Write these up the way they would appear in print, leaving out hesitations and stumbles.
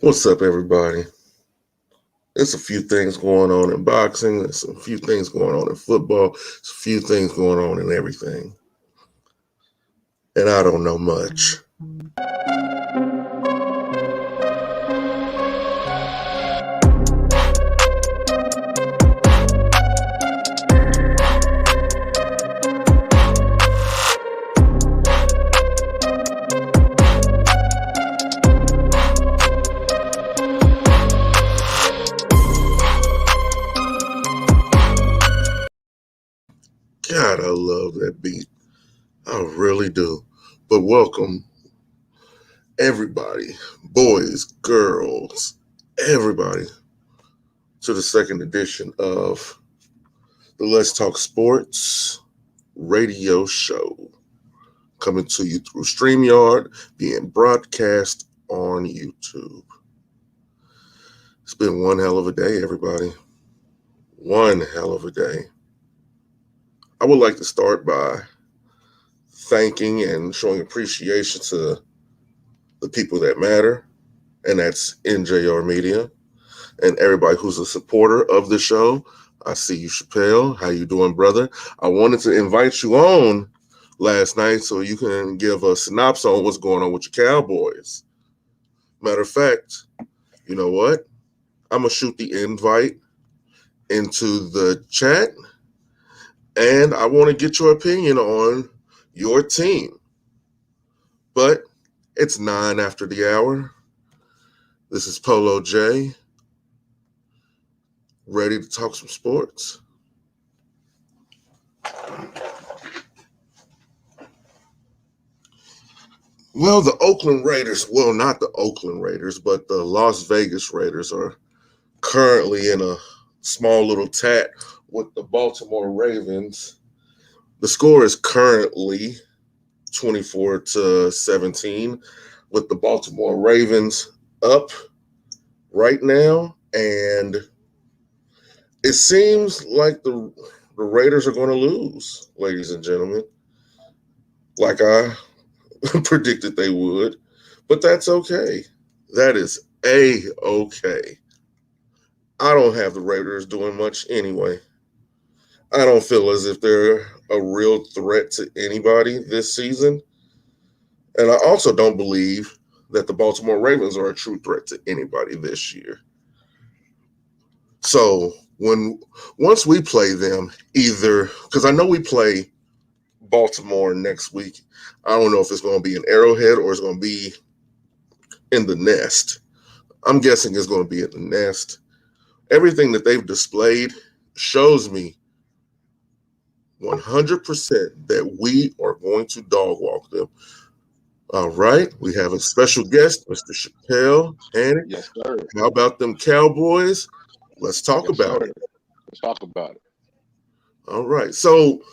What's up, everybody? There's a few things going on in boxing. There's a few things going on in football. There's a few things going on in everything. And I don't know much. God, I love that beat. I really do. But welcome, everybody, boys, girls, everybody, to the second edition of the Let's Talk Sports radio show. Coming to you through StreamYard, being broadcast on YouTube. It's been one hell of a day, everybody. One hell of a day. I would like to start by thanking and showing appreciation to the people that matter, and that's NJR Media and everybody who's a supporter of the show. I see you, Chappelle. How you doing, brother? I wanted to invite you on last night so you can give a synopsis on what's going on with your Cowboys. Matter of fact, you know what? I'm going to shoot the invite into the chat, and I want to get your opinion on your team. But it's 9 after the hour. This is Polo J, ready to talk some sports. Well, the Oakland Raiders, well, not the Oakland Raiders, but the Las Vegas Raiders are currently in a small little tat with the Baltimore Ravens. The score is currently 24-17, with the Baltimore Ravens up right now, and it seems like the Raiders are going to lose, ladies and gentlemen, like I predicted they would, but that's okay. That is A-okay. I don't have the Raiders doing much anyway. I don't feel as if they're a real threat to anybody this season. And I also don't believe that the Baltimore Ravens are a true threat to anybody this year. So once we play them, either because I know we play Baltimore next week. I don't know if it's going to be in Arrowhead or it's going to be in the Nest. I'm guessing it's going to be in the Nest. Everything that they've displayed shows me 100% that we are going to dog walk them. All right, we have a special guest, Mr. Chappelle. And yes, sir. How about them Cowboys? Let's talk about it. Let's talk about it. All right, so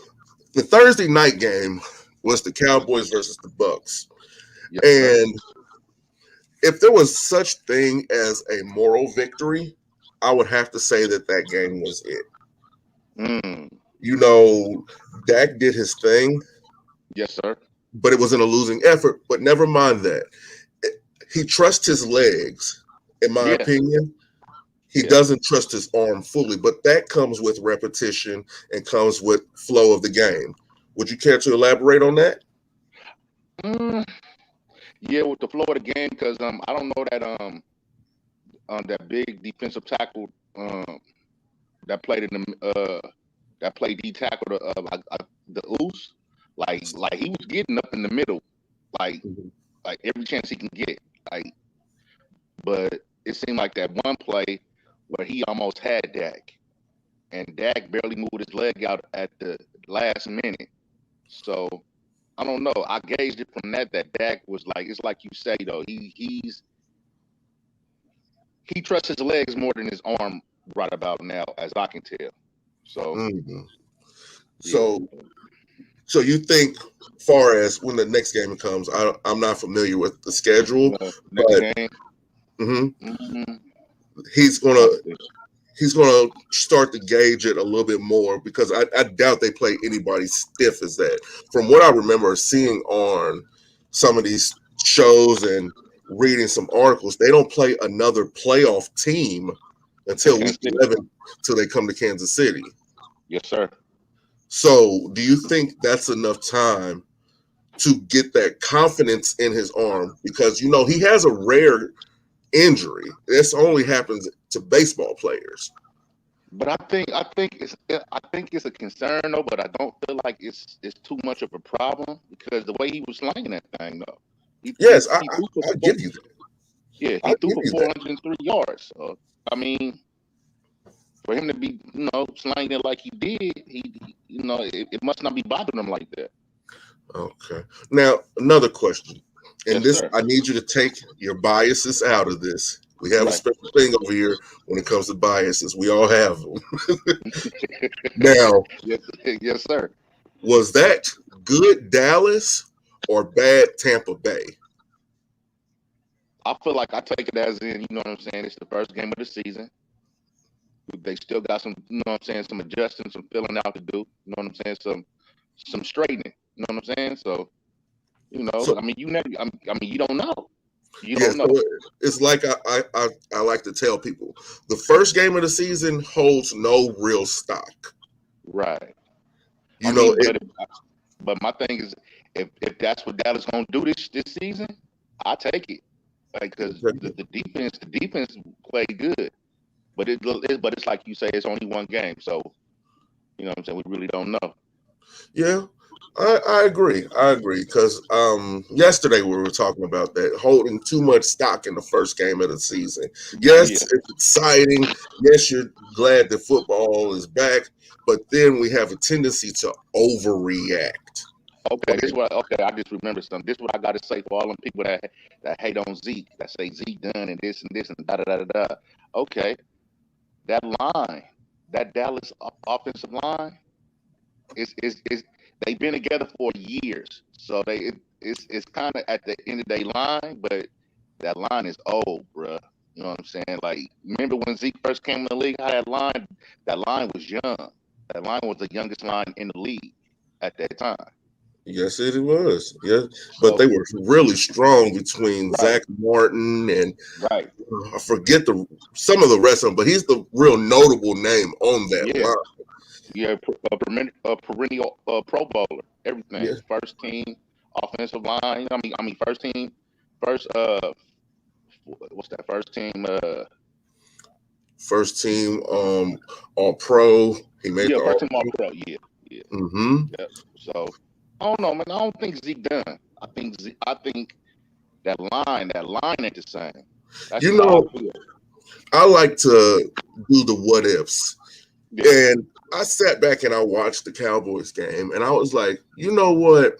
the Thursday night game was the Cowboys versus the Bucks. Yes, and if there was such thing as a moral victory, I would have to say that game was it. You know, Dak did his thing. Yes, sir. But it was in a losing effort. But never mind that. He trusts his legs, in my opinion. He doesn't trust his arm fully, but that comes with repetition and comes with flow of the game. Would you care to elaborate on that? Yeah, with the flow of the game, because I don't know that that big defensive tackle that played in the that played D tackle the Oos, like he was getting up in the middle, like every chance he can get, but it seemed like that one play where he almost had Dak, and Dak barely moved his leg out at the last minute. So I don't know. I gauged it from that Dak was like, it's like you say though, he trusts his legs more than his arm right about now, as I can tell. So, so you think, far as when the next game comes, I'm not familiar with the schedule, but he's gonna start to gauge it a little bit more, because I doubt they play anybody stiff as that. From what I remember seeing on some of these shows and reading some articles. They don't play another playoff team until week 11, till they come to Kansas City. Yes, sir. So, do you think that's enough time to get that confidence in his arm? Because he has a rare injury. This only happens to baseball players. But I think it's a concern though. But I don't feel like it's too much of a problem because the way he was slinging that thing though. Yes, He threw for I give you that. yeah, I he threw give for you that. 403 yards. So I mean, for him to be slinging it like he did, it must not be bothering him like that. Okay. Now, another question. And Yes, this, sir. I need you to take your biases out of this. We have a Right. special thing over here when it comes to biases. We all have them. Now, Yes, yes, sir. was that good Dallas or bad Tampa Bay? I feel like I take it as in, you know what I'm saying? It's the first game of the season. They still got some, you know what I'm saying, some adjusting, some filling out to do. You know what I'm saying? Some straightening. You know what I'm saying? So, So, I mean, you don't know. You yeah, don't know. so it's like I like to tell people the first game of the season holds no real stock. Right. I You know, mean, but my thing is, if that's what Dallas gonna do this season, I take it. Like, because the defense played good, but it's like you say, it's only one game, so you know what I'm saying. We really don't know. yeah, I agree. I agree because yesterday we were talking about that holding too much stock in the first game of the season. Yes, Yeah. it's exciting. Yes, you're glad that football is back, but then we have a tendency to overreact. Okay, okay, I just remember something. This is what I gotta say for all them people that hate on Zeke, that say Zeke done and this and da da da da da. Okay, that line, that Dallas offensive line is they've been together for years, so it's kind of at the end of their line, but that line is old, bruh. You know what I'm saying? Like, remember when Zeke first came in the league? How that line was young. That line was the youngest line in the league at that time. Yes, it was. Yeah, but So they were really strong between right, Zach Martin and right. I forget some of the rest of them, but he's the real notable name on that Yeah, line. yeah, a perennial Pro Bowler, everything. Yeah, First team offensive line. I mean, first team, first what's that? First team. first team, all pro. He made Yeah, the first all. team All Pro. Yeah, yeah, Mm-hmm. yeah. So I don't know, man. I don't think Zeke done. I think that line ain't the same. That's You just how know, I feel. I like to do the what ifs, Yeah. and I sat back and I watched the Cowboys game, and I was like, you know what?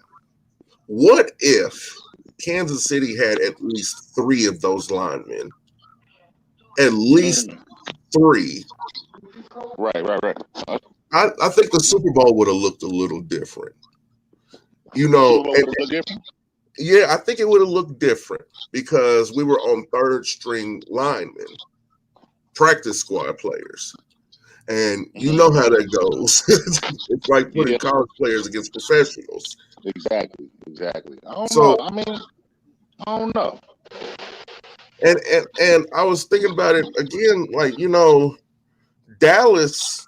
What if Kansas City had at least three of those linemen? At least Mhm. three. Right, right, right. I think the Super Bowl would have looked a little different. The Super Bowl And would have looked different. yeah, I think it would have looked different because we were on third string linemen, practice squad players. And you know Mhm. how that goes. It's like putting Yeah, college players against professionals. exactly, exactly. I don't know. So I mean, I don't know. and I was thinking about it again, like, Dallas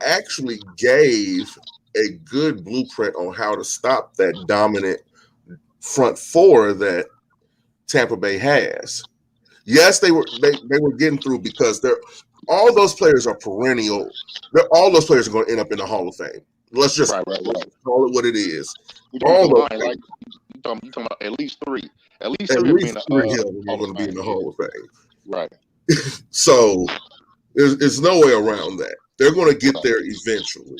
actually gave a good blueprint on how to stop that dominant front four that Tampa Bay has. Yes, they were getting through because they're all those players are perennial. All those players are going to end up in the Hall of Fame. Let's just Right, right, right. call it what it is. You talking All about those the line, players, right? You talking about at least three. At least at three will be in least the three of them are Hall of going to be in Fame. the Yeah. Hall of Fame. Right. So there's no way around that. They're going to get Right. there eventually.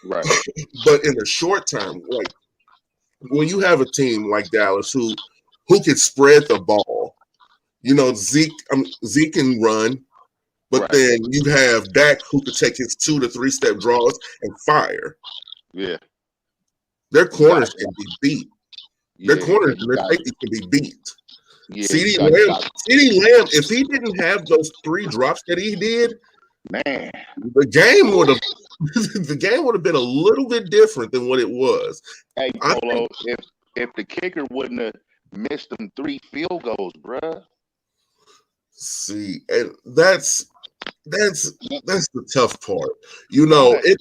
Right. But in the short term, like when you have a team like Dallas who can spread the ball, Zeke can run, but Right. then you have Dak who could take his 2 to 3 step draws and fire. Yeah. Their You got corners to. can be beat. Their Yeah. Yeah. corners You and their got. safeties can be beat. Yeah. You CD got. You Lamb, got. CD Lamb, if he didn't have those 3 drops that he did, Man. the game would have the game would have been a little bit different than what it was. Hey, I think Polo. If the kicker wouldn't have missed them 3 field goals, bruh. See, and that's the tough part. You know, Right. it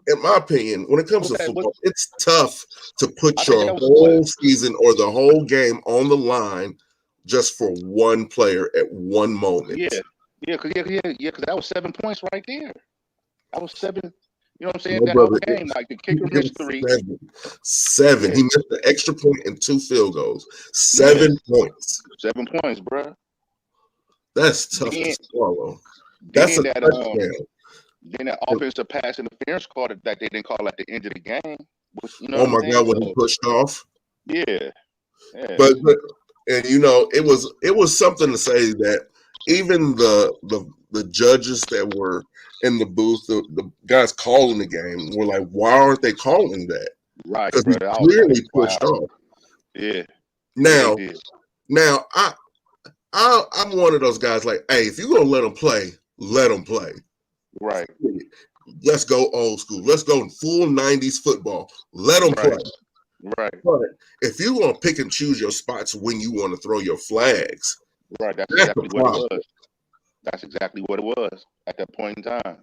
in my opinion, when it comes Was to that? football, it's tough to I put think your that was what? whole season or the whole game on the line just for one player at one moment. Yeah, because that was 7 points right there. That was 7. You know what I'm saying? No, That whole brother, game, like the it kicker missed was 3. seven. Seven. Yeah, He missed an extra point and 2 field goals. yeah, 7 points. 7 points, bruh. That's tough to Then, swallow. That's then a that touchdown. then that offensive pass interference call that they didn't call at the end of the game. Which, you know Oh what I'm my saying? God, when he So pushed off. yeah, yeah, But and you know, it was something to say that even the judges that were in the booth, the guys calling the game were like, why aren't they calling that? right, Because he brother. I was like, clearly wow, pushed off. yeah, yeah, they Now, did. now I'm one of those guys like, hey, if you're gonna let them play, let them play. Right, Let's go old school. Let's go full 90s football. Let them play. right, right, But if you want to pick and choose your spots when you want to throw your flags, right. That's that's the exactly what it problem. was. That's exactly what it was at that point in time.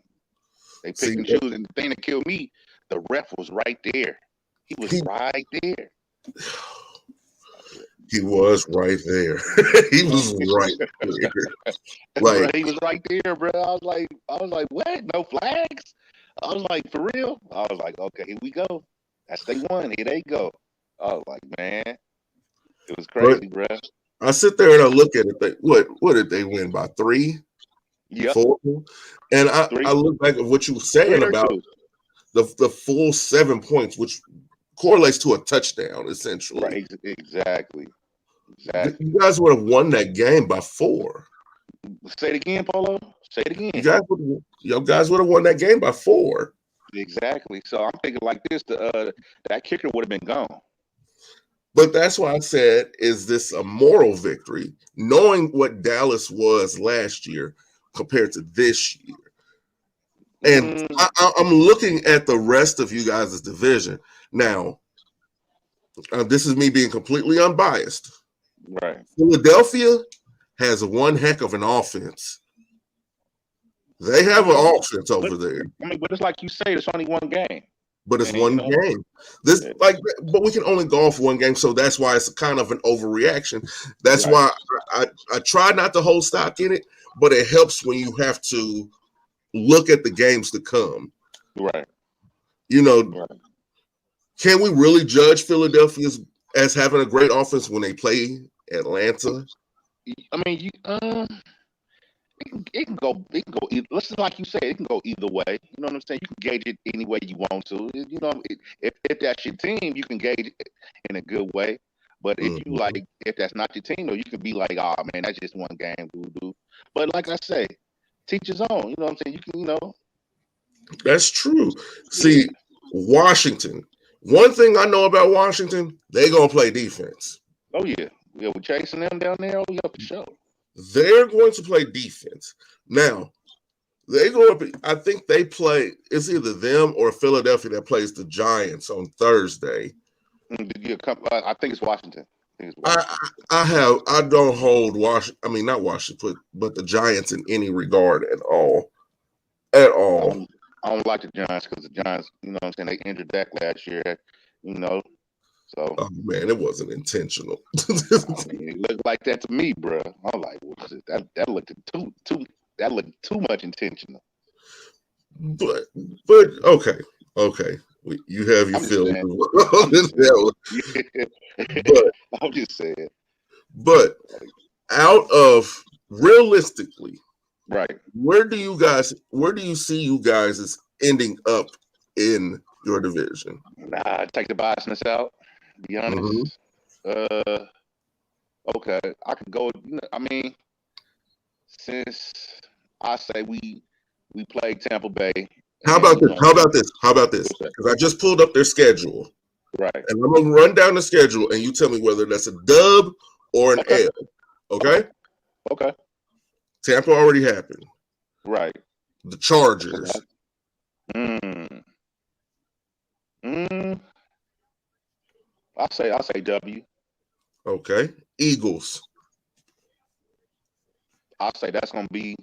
They pick See, and choose, and the thing that killed me, the ref was right there. He was he right there. he was right there. He was right there. Bro, Like, he was right there, bro. I was like, what? No flags? I was like, for real? I was like, okay, here we go. That's they won. Here they go. I was like, man, it was but crazy, bro. I sit there and I look at it. What did they win by 3, Yep, 4? And I three, look back at what you were three saying or about two. the full 7 points, which correlates to a touchdown essentially. Right, exactly, exactly. You guys would have won that game by 4. Say it again, Polo. Say it You again. guys would have won that game by 4. Exactly. So I'm thinking like this: that kicker would have been gone. But that's why I said, is this a moral victory, knowing what Dallas was last year compared to this year? And Mm, I'm looking at the rest of you guys' division. Now, this is me being completely unbiased. right. Philadelphia has one heck of an offense. They have an Okay. offense But over there, I mean, but it's like you say, it's only one game, but it's and you one know, game. But we can only go off one game, so that's why it's kind of an overreaction. That's right, why I try not to hold stock in it, but it helps when you have to look at the games to come. right, You know, right. can we really judge Philadelphia as having a great offense when they play Atlanta? I mean, it can go, let's just like you say, it can go either way. You know what I'm saying? You can gauge it any way you want to. You know, if that's your team, you can gauge it in a good way. But if you Mhm. like, if that's not your team, though, you can be like, oh man, that's just one game, doo. But like I say, teach his own. You know what I'm saying? You can, That's true. yeah. See, Washington. One thing I know about Washington, they're gonna play defense. Oh yeah, yeah. We're chasing them down there. Oh yeah, for sure. They're going to play defense. Now, they go up. I think they play. It's either them or Philadelphia that plays the Giants on Thursday. I think it's Washington. I think it's I Washington. I don't hold Washington. I mean, not Washington, but the Giants in any regard at all. At I all. don't, I don't like the Giants because the Giants, you know what I'm saying, they injured Dak last year, you know. So, Oh man, it wasn't intentional. I mean, it looked like that to me, bro. I'm like, what is it? That looked that looked too much intentional. but but okay. You have your I'm just feelings. saying. I'm just saying. but I'm just saying. but out of realistically, Right. where do you see you guys as ending up in your division? Nah, take the biasness out. Be Mm-hmm. honest. Uh, okay. I could go. I mean, since I say we played Tampa Bay, How and about you this? know, How about this? How about this? what's that? Because I just pulled up their schedule, Right. and I'm gonna run down the schedule, and you tell me whether that's a dub or an Okay. L. Okay. Okay? Okay. Tampa already happened. Right. The That's a Chargers, lot. Mm. Mm. I say W. Okay. Eagles. I say it's gonna be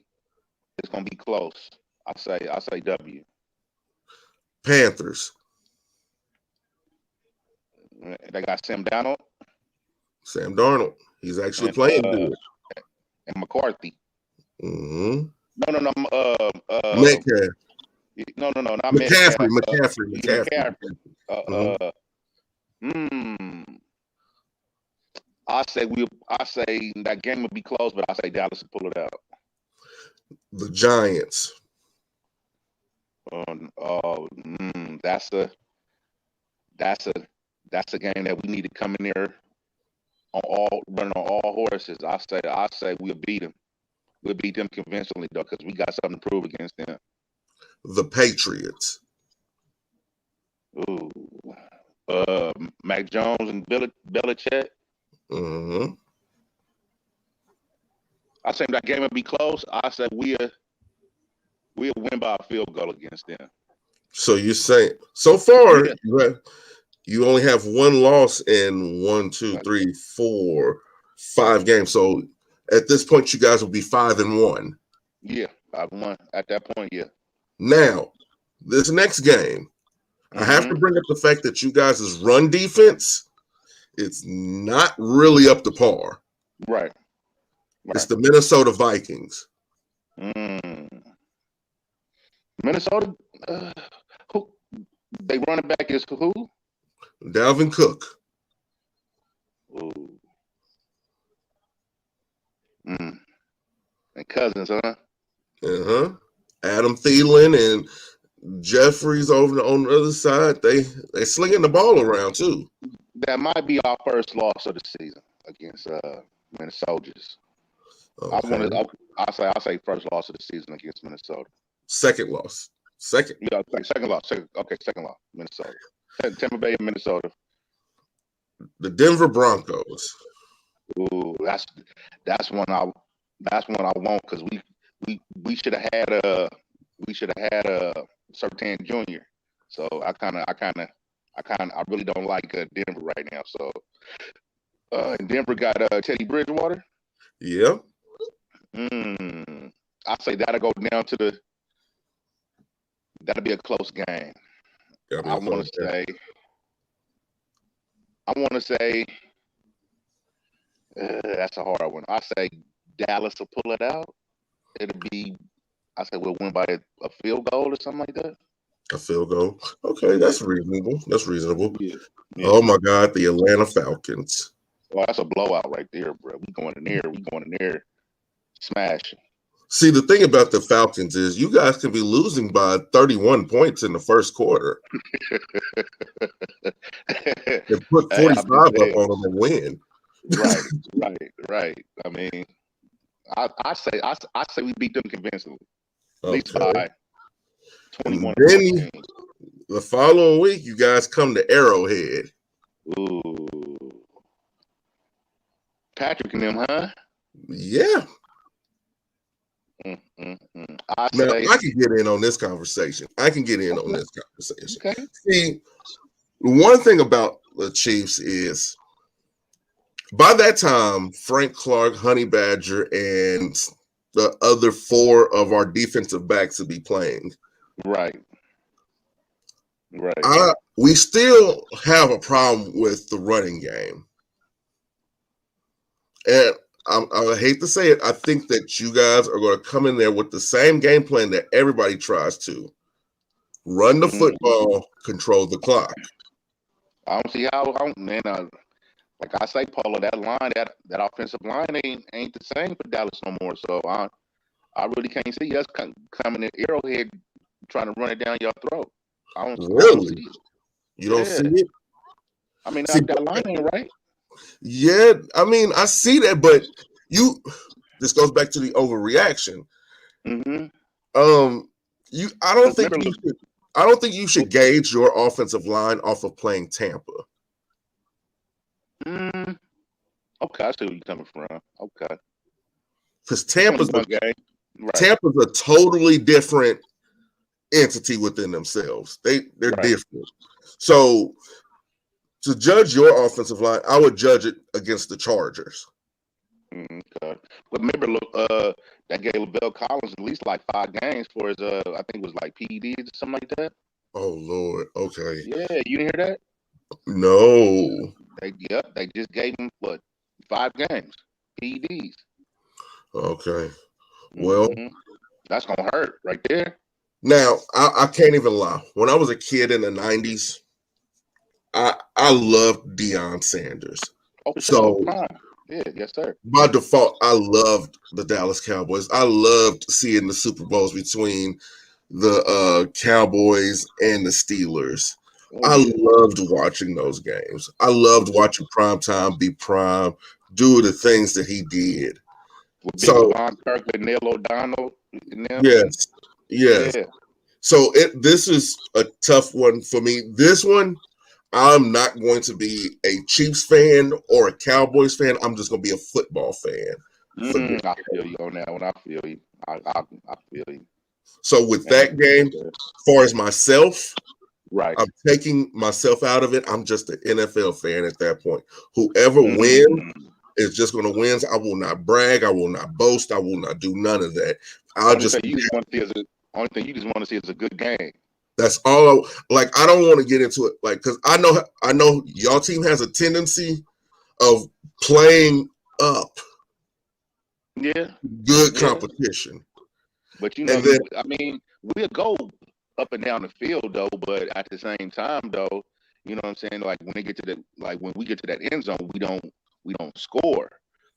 close. I say W. Panthers. They got Sam Darnold Sam Darnold. He's actually and playing good. McCarthy. Mm-hmm. No. Metcalf. No, not McCaffrey. Metcalf. McCaffrey. McCaffrey. Mm-hmm. Hmm. I say that game would be close, but I say Dallas will pull it out. The Giants. That's a that's a game that we need to come in there running on all horses. I say we'll beat them. We'll beat them convincingly though, because we got something to prove against them. The Patriots. Ooh. Mac Jones and Belichick. Mm-hmm. I say that game will be close. I say we'll win by a field goal against them. So you say so far Yeah. you only have one loss in 5 games. So at this point, you guys will be 5-1. Yeah, I won at that point. Yeah. Now, this next game, I have to bring up the fact that you guys' run defense, it's not really up to par. Right. It's the Minnesota Vikings. Minnesota, who they running back is who? Dalvin Cook. Ooh. And Cousins, huh? Uh-huh. Adam Thielen and Jeffries over on the other side. They slinging the ball around too. That might be our first loss of the season against Minnesotans. Okay. I say first loss of the season against Minnesota. Second loss. Second. Yeah, second loss. Second loss. Minnesota. Tampa Bay, Minnesota. The Denver Broncos. Ooh, that's one I want because we should have had a Surtain Jr. So I really don't like Denver right now. So and Denver got Teddy Bridgewater. Yeah. I say that'll go down to that'll be a close game. I want to say that's a hard one. I say Dallas will pull it out. I say we'll win by a field goal or something like that. A field goal. Okay, that's reasonable. Yeah. Oh my God, the Atlanta Falcons. Well, that's a blowout right there, bro. We going in there, smashing. See, the thing about the Falcons is you guys can be losing by 31 points in the first quarter and put 45 up on them and win. Right. I mean, I say we beat them convincingly, at least Okay. by 21. And then the following week, you guys come to Arrowhead. Ooh, Patrick and them, huh? Yeah. I can get in on this conversation. Okay. See, one thing about the Chiefs is by that time, Frank Clark, Honey Badger, and the other 4 of our defensive backs will be playing. Right. We still have a problem with the running game. And I hate to say it, I think that you guys are going to come in there with the same game plan that everybody tries to. Run the football, control the clock. I don't see how, like I say, Paula, that line, that offensive line ain't the same for Dallas no more. So I really can't see us coming in Arrowhead trying to run it down your throat. I don't see it. You don't see it? I mean, that line ain't right. Yeah, I mean, I see that, but this goes back to the overreaction. I don't think you should gauge your offensive line off of playing Tampa. Okay, I see where you're coming from. Okay. Because Tampa's a totally different entity within themselves. They're different. So To judge your offensive line, I would judge it against the Chargers. Okay. But remember, look, that gave Lavelle Collins at least like 5 games for his I think it was like PEDs or something like that. Oh Lord. Okay. Yeah, you didn't hear that? No. They just gave him what 5 games PEDs. Okay. Well, Hmm. That's gonna hurt right there. now I can't even lie. When I was a kid in the '90s, I loved Deion Sanders. Oh, for sure. So Fine. Yeah, yes, sir. by default, I loved the Dallas Cowboys. I loved seeing the Super Bowls between the Cowboys and the Steelers. Oh I yeah. loved watching those games. I loved watching Primetime be Prime, do the things that he did. With Big So Devon Kirkland, Neil O'Donnell, and them. yes, yes. Yeah. So this is a tough one for me. This one, I'm not going to be a Chiefs fan or a Cowboys fan. I'm just going to be a football fan for this. I feel you on that one. I feel you. I feel you. So with Man, that game, as far as myself, right. I'm taking myself out of it. I'm just an NFL fan at that point. Whoever wins Mm-hmm. is just going to win. I will not brag. I will not boast. I will not do none of that. I'll Only just thing you just want to see is only thing you just want to see is a good game. that's all. Like I don't want to get into it, like because I know y'all team has a tendency of playing up Yeah. good Yeah. competition, But and then I mean, we'll go up and down the field though, but at the same time though, you know what I'm saying? Like when they get to when we get to that end zone, we don't score.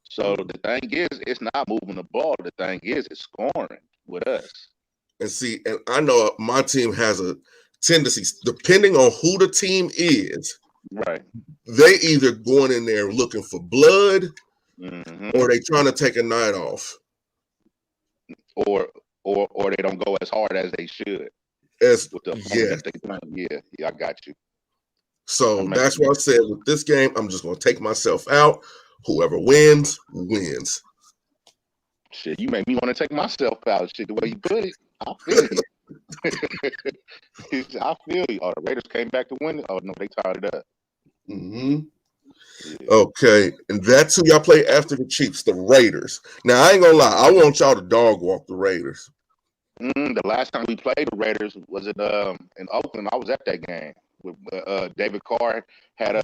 So the thing is, it's not moving the ball. The thing is, it's scoring with us. and see, and I know my team has a tendency, depending on who the team is, Right. they either going in there looking for blood Hmm. or they trying to take a night off. Or or they don't go as hard as they should As with the opponent yes. that they play. Yeah, yeah, I got you. That So makes that's what I sense. said with this game. I'm just going to take myself out. Whoever wins, wins. Shit, you make me want to take myself out. Shit, the way you put it, I feel you. I feel you. Oh, the Raiders came back to win. Oh no, they tied it up. Mm-hmm. Yeah. Okay, and that's who y'all play after the Chiefs, the Raiders. Now I ain't gonna lie, I want y'all to dog walk the Raiders. The last time we played the Raiders was in Oakland. I was at that game. With, David Carr had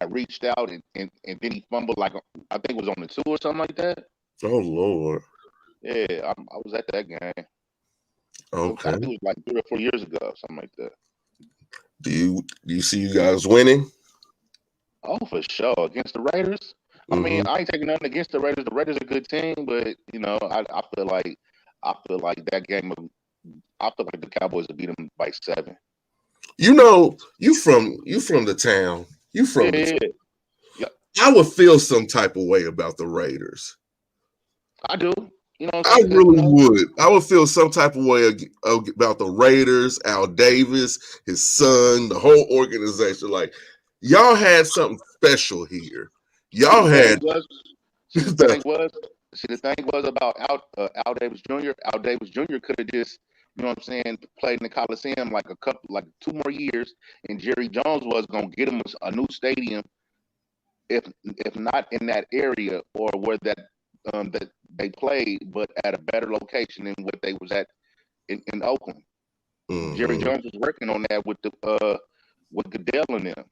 reached out and then he fumbled like I think it was on the 2 or something like that. Oh Lord. Yeah, I was at that game. I Okay. think it was like 3 or 4 years ago, something like that. Do you see you guys winning? Oh, for sure. Against the Raiders. I mean, Mm-hmm. I ain't taking nothing against the Raiders. The Raiders are a good team, but I feel like that game. I feel like the Cowboys will beat them by 7. You know, you from the town. You Yeah, from the yeah, town. yeah. Yep, I would feel some type of way about the Raiders. I do. You know what I'm I saying? Because really would. I would feel some type of way about the Raiders, Al Davis, his son, the whole organization. Like, y'all had something special here. see Y'all the thing had was, see the the thing was, see the thing was about Al Davis Jr. Al Davis Jr. could have just, you know what I'm saying, played in the Coliseum like 2 more years, and Jerry Jones was gonna get him a new stadium if not in that area or where that they played, but at a better location than what they was at in Oakland. Jerry mm-hmm. Jones was working on that with Goodell and them.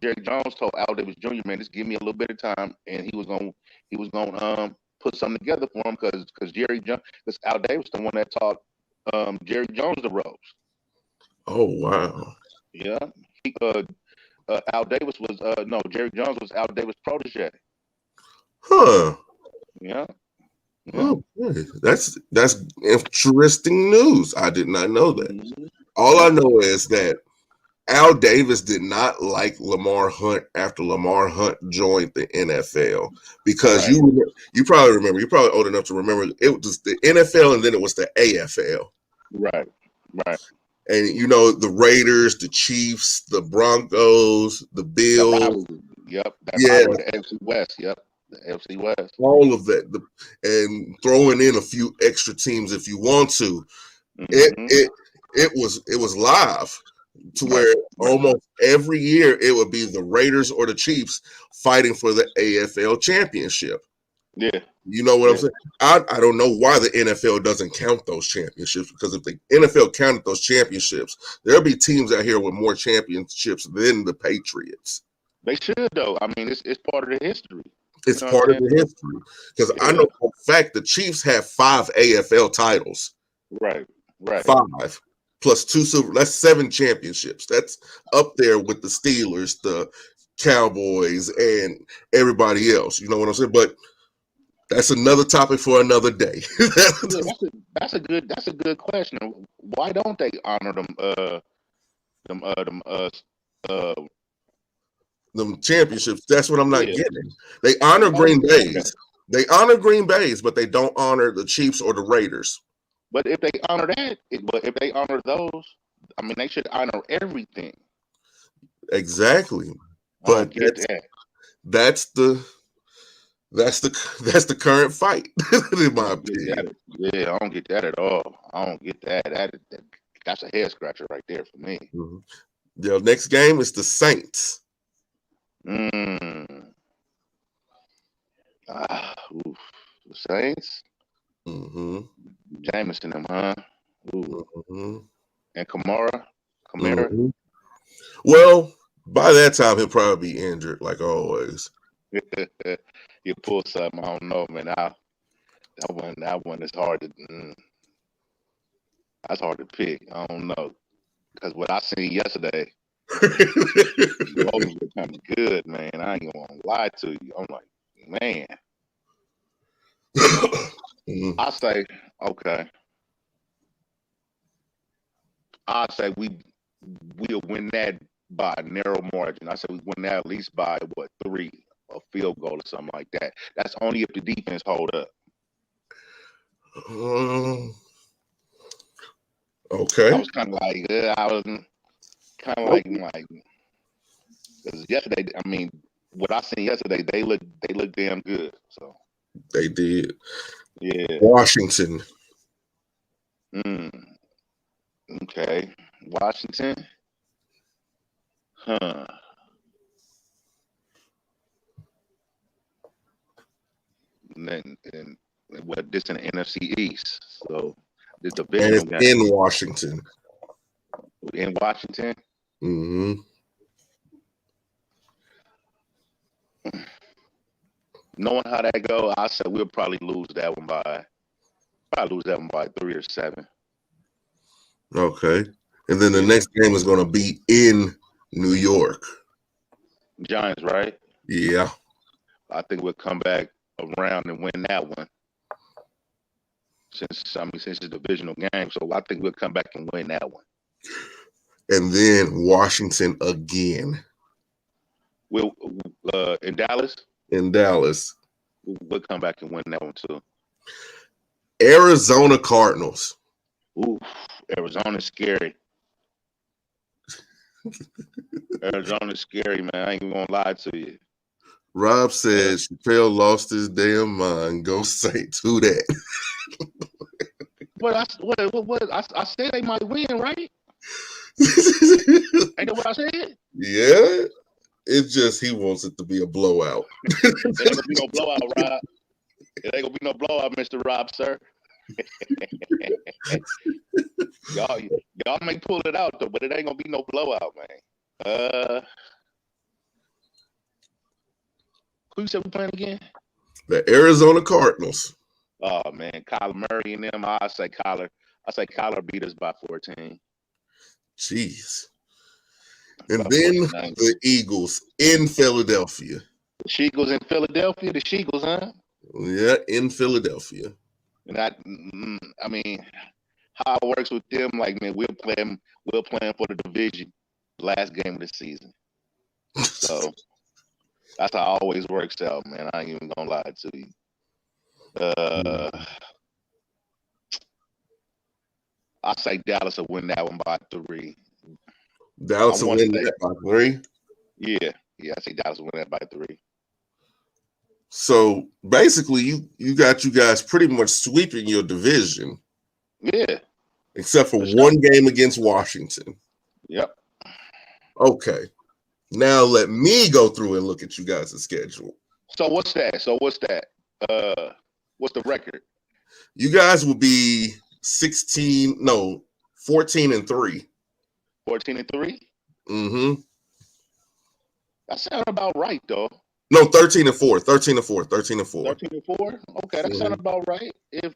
Jerry Jones told Al Davis Jr., man, just give me a little bit of time, and he was gonna put something together for him because because Al Davis the one that taught Jerry Jones the ropes. Oh wow. Yeah, he, Al Davis was no Jerry Jones was Al Davis' protege. Huh. Yeah, yeah. Oh, that's interesting news. I did not know that. Mhm. All I Yep. know is that Al Davis did not like Lamar Hunt after Lamar Hunt joined the NFL because Right. you probably remember, you're probably old enough to remember it was the NFL and then it was the AFL. Right. Right. And you know, the Raiders, the Chiefs, the Broncos, the That Bills, rivalry. Yep. That yeah, rivalry, the AFC West. Yep. The AFC West. all of that. And throwing in a few extra teams if you want to. It Hmm. it it was live. to Right. where Right. almost every year it would be the Raiders or the Chiefs fighting for the AFL championship. Yeah. You know what I'm Yeah. saying? I don't know why the NFL doesn't count those championships, because if the NFL counted those championships, there'll be teams out here with more championships than the Patriots. They should though. I mean, it's part of the history. You It's know what part I'm of saying? the history. Because I Yeah. know for a fact the Chiefs have 5 AFL titles. Right. Right. 5 plus 2 super. That's 7 championships. That's up there with the Steelers, the Cowboys, and everybody else. You know what I'm saying? But that's another topic for another day. Yeah, that's a good question. Why don't they honor them uh Them championships. That's what I'm not yeah. getting. They honor I don't Green understand that. Bay's. They honor Green Bay's, but they don't honor the Chiefs or the Raiders. But if they honor but if they honor those, I mean, they should honor everything. Exactly. I But don't get that. that's the that's the that's the current fight, in I my don't get opinion. that. Yeah, I don't get that at all. I don't get that. That's a head scratcher right there for me. Mhm. The next game is the Saints. Mm. Oof. The Saints, Mm-hmm. Jameson, them, huh? Ooh. Mm-hmm. And Kamara. Mm-hmm. Well, by that time he'll probably be injured, like always. You pull something. I don't know, man. That one is hard to. That's hard to pick. I don't know because what I seen yesterday, the Ravens were kind of good, man. I ain't gonna lie to you. I'm like, man. Mhm. I say okay. I say we'll win that by a narrow margin. I say we win that at least by what 3, a field goal or something like that. That's only if the defense hold up. Um, I okay. was kind of like, I was kind of Okay. like, because yesterday, I mean, what I seen yesterday, they look damn good. So They did. yeah, Washington. mm, okay, Washington, huh? And what this in the NFC East, so the And divisional it's game in Washington. in Washington. Mm-hmm. Knowing how that go, I said we'll probably lose that one by 3 or 7. Okay. And then the Yeah, next game is going to be in New York. Giants, right? Yeah. I think we'll come back around and win that one. Since it's a divisional game, so I think we'll come back and win that one. And then Washington again We'll in Dallas, in Dallas. we'll come back and win that one too. Arizona Cardinals. Ooh, Arizona's scary. Arizona's scary, man. I ain't even gonna lie to you. Rob said Chappelle lost his damn mind. Go say to that. But I said they might win, right? Ain't that what I said? Yeah. It's just he wants it to be a blowout. It ain't gonna be no blowout, Rob. It ain't gonna be no blowout, Mr. Rob, sir. y'all may pull it out though, but it ain't gonna be no blowout, man. Who you said we playing again? The Arizona Cardinals. Oh man, Kyler Murray and them. I say Kyler beat us by 14. Jeez. And By then 14. the Eagles in Philadelphia. The Sheagles in Philadelphia. The Sheagles, huh? Yeah, in Philadelphia. And I mean, how it works with them, like man, we're playing for the division, last game of the season. So that's how it always works out, man. I ain't even gonna lie to you. I say Dallas will win that one by 3. I Dallas will want to win say, that by 3. yeah. I say Dallas will win that by 3. So basically, you got you guys pretty much sweeping your division, Yeah, except for for sure. one game against Washington. Yep. Okay. Now let me go through and look at you guys' schedule. So what's that? What's the record? You guys will be 14-3. 14-3. Mm-hmm. That sounds about right though. No, 13-4. 13-4. 13-4. 13-4. Okay, that sounds Mm-hmm. about right. If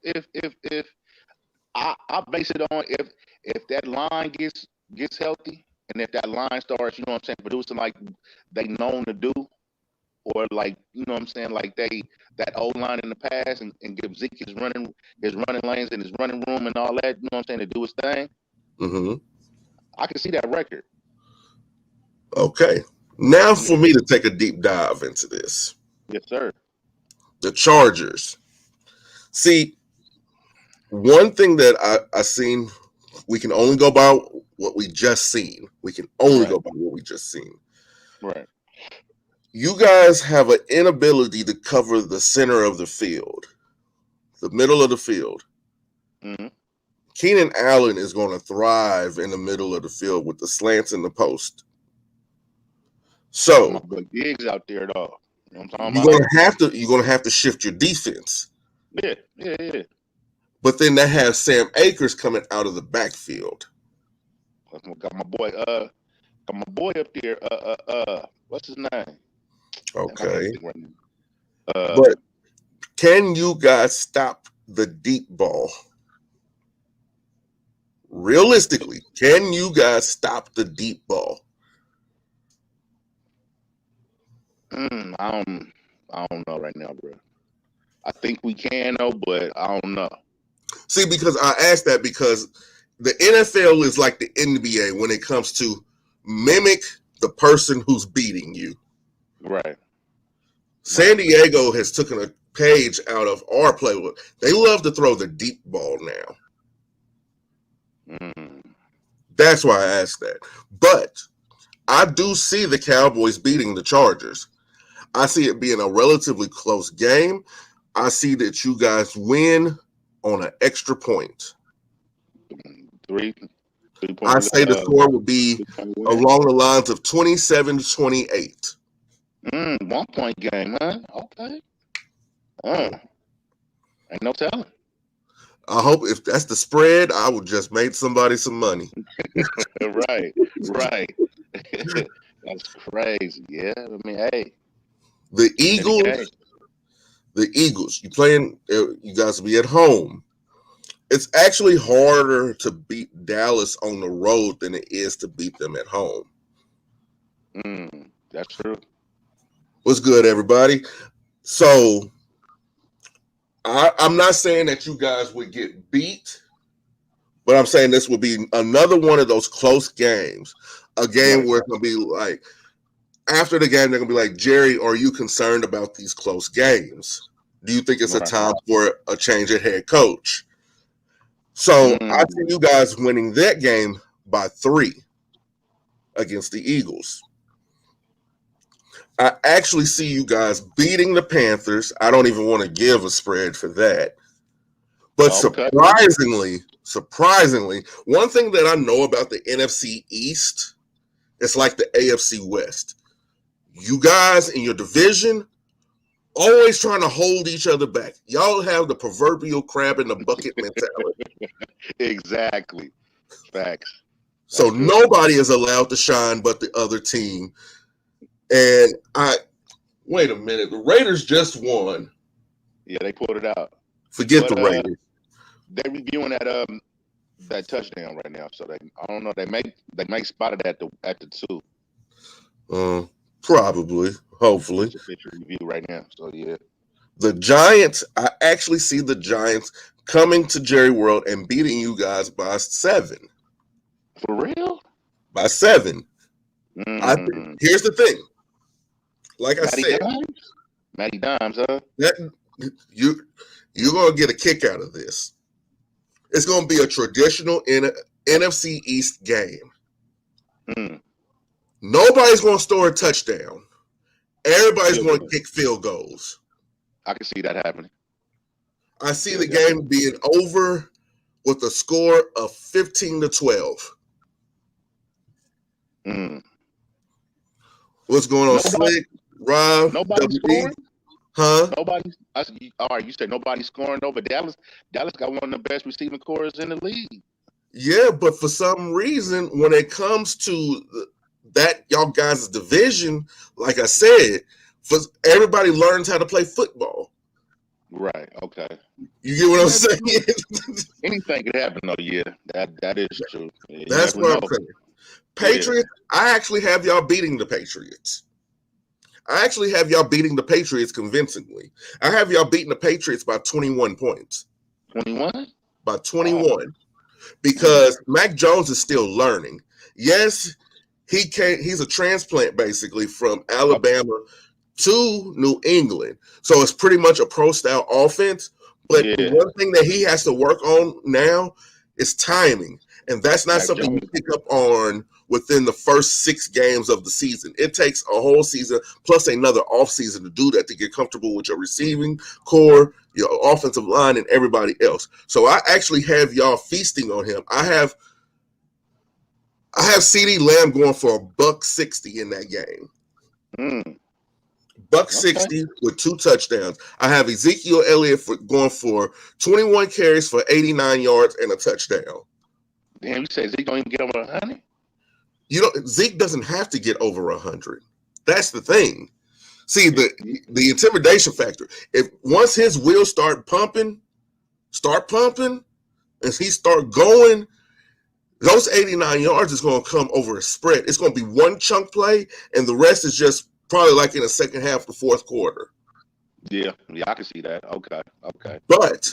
I base it on if that line gets healthy and if that line starts, you know what I'm saying, producing like they known to do, or like, you know what I'm saying, like that old line in the past, and give Zeke his running lanes and his running room and all that, you know what I'm saying, to do his thing. Mm-hmm. I can see that record. Okay. Now for Yeah. me to take a deep dive into this. Yes, sir. The Chargers. See, one thing that I seen, we can only go by what we just seen. We can only Right. go by what we just seen. Right. You guys have an inability to cover the center of the field, the middle of the field. Mm-hmm. Keenan Allen is going to thrive in the middle of the field with the slants in the post. Got my So boy Diggs out there though. You know what I'm you're talking about? gonna have to shift your defense. Yeah, yeah, yeah. But then they have Sam Akers coming out of the backfield. Got my boy up there. What's his name? Damn, I can't Okay. think right now. But can you guys stop the deep ball? Realistically, can you guys stop the deep ball? I don't know right now, bro. I think we can though, but I don't know. See, because I asked that because the NFL is like the NBA when it comes to mimic the person who's beating you. Right. San Diego has taken a page out of our playbook. They love to throw the deep ball now. Mm. That's why I asked that. But I do see the Cowboys beating the Chargers. I see it being a relatively close game. I see that you guys win on an extra point. Three I point say the score would be 3 point win. along the lines of 27-28. 1 point game, man. Okay. Ain't no telling. I hope if that's the spread, I would just make somebody some money. Right. Right. That's crazy. Yeah. I mean, hey, The in the game. Eagles, you guys will be at home. It's actually harder to beat Dallas on the road than it is to beat them at home. That's true. What's good, everybody? So I'm not saying that you guys would get beat, but I'm saying this would be another one of those close games. A game where it's going to be like, after the game, they're going to be like, Jerry, are you concerned about these close games? Do you think it's a time for a change of head coach? So I see you guys winning that game by 3 against the Eagles. I actually see you guys beating the Panthers. I don't even want to give a spread for that. But surprisingly, one thing that I know about the NFC East, it's like the AFC West. You guys in your division always trying to hold each other back. Y'all have the proverbial crab in the bucket mentality. Exactly. Facts. So nobody is allowed to shine but the other team. And wait a minute, the Raiders just won. Yeah, they pulled it out. Forget the Raiders. They're reviewing that touchdown right now, so I don't know. They may spot it at the 2. Probably, hopefully. It's a picture review right now, so yeah. The Giants, I actually see the Giants coming to Jerry World and beating you guys by 7. For real? By 7. Here's the thing. Like I said, Matty Dimes, huh? That you're gonna get a kick out of this. It's gonna be a traditional NFC East game. Nobody's gonna score a touchdown. Everybody's gonna kick field goals. I can see that happening. I see the game being over with a score of 15-12. What's going on, Nobody, Slick? Rob, nobody WE? scoring. Huh? Nobody. All right, you said nobody scoring over Dallas. Dallas got one of the best receiving cores in the league. Yeah, but for some reason, when it comes to that y'all guys' division, like I said, for everybody learns how to play football. Right. Okay. You get what I'm That's true. saying? Anything could happen though. Yeah, that is true. You That's never what know. I'm saying. Yeah. Patriots, I actually have y'all beating the Patriots. I actually have y'all beating the Patriots convincingly. I have y'all beating the Patriots by 21 points. 21. By Oh, 21. Because Mac Jones is still learning. Yes, he's a transplant basically from okay. Alabama to New England. So it's pretty much a pro style offense. But the Yeah. one thing that he has to work on now is timing. And that's not Mac something you Jones. pick up on within the first 6 games of the season. It takes a whole season plus another offseason to do that, to get comfortable with your receiving core, your offensive line, and everybody else. So I actually have y'all feasting on him. I have CeeDee Lamb going for $160 in that game. Mm, Buck okay. 60 with 2 touchdowns. I have Ezekiel Elliott going for 21 carries for 89 yards and a touchdown. Damn, you said Zeke don't even get over 100. Zeke doesn't have to get over 100. That's the thing. See, the intimidation factor. If once his wheels start pumping, and he start going, those 89 yards is going to come over a spread. It's going to be one chunk play, and the rest is just probably like in the second half of the fourth quarter. Yeah, I can see that. Okay. But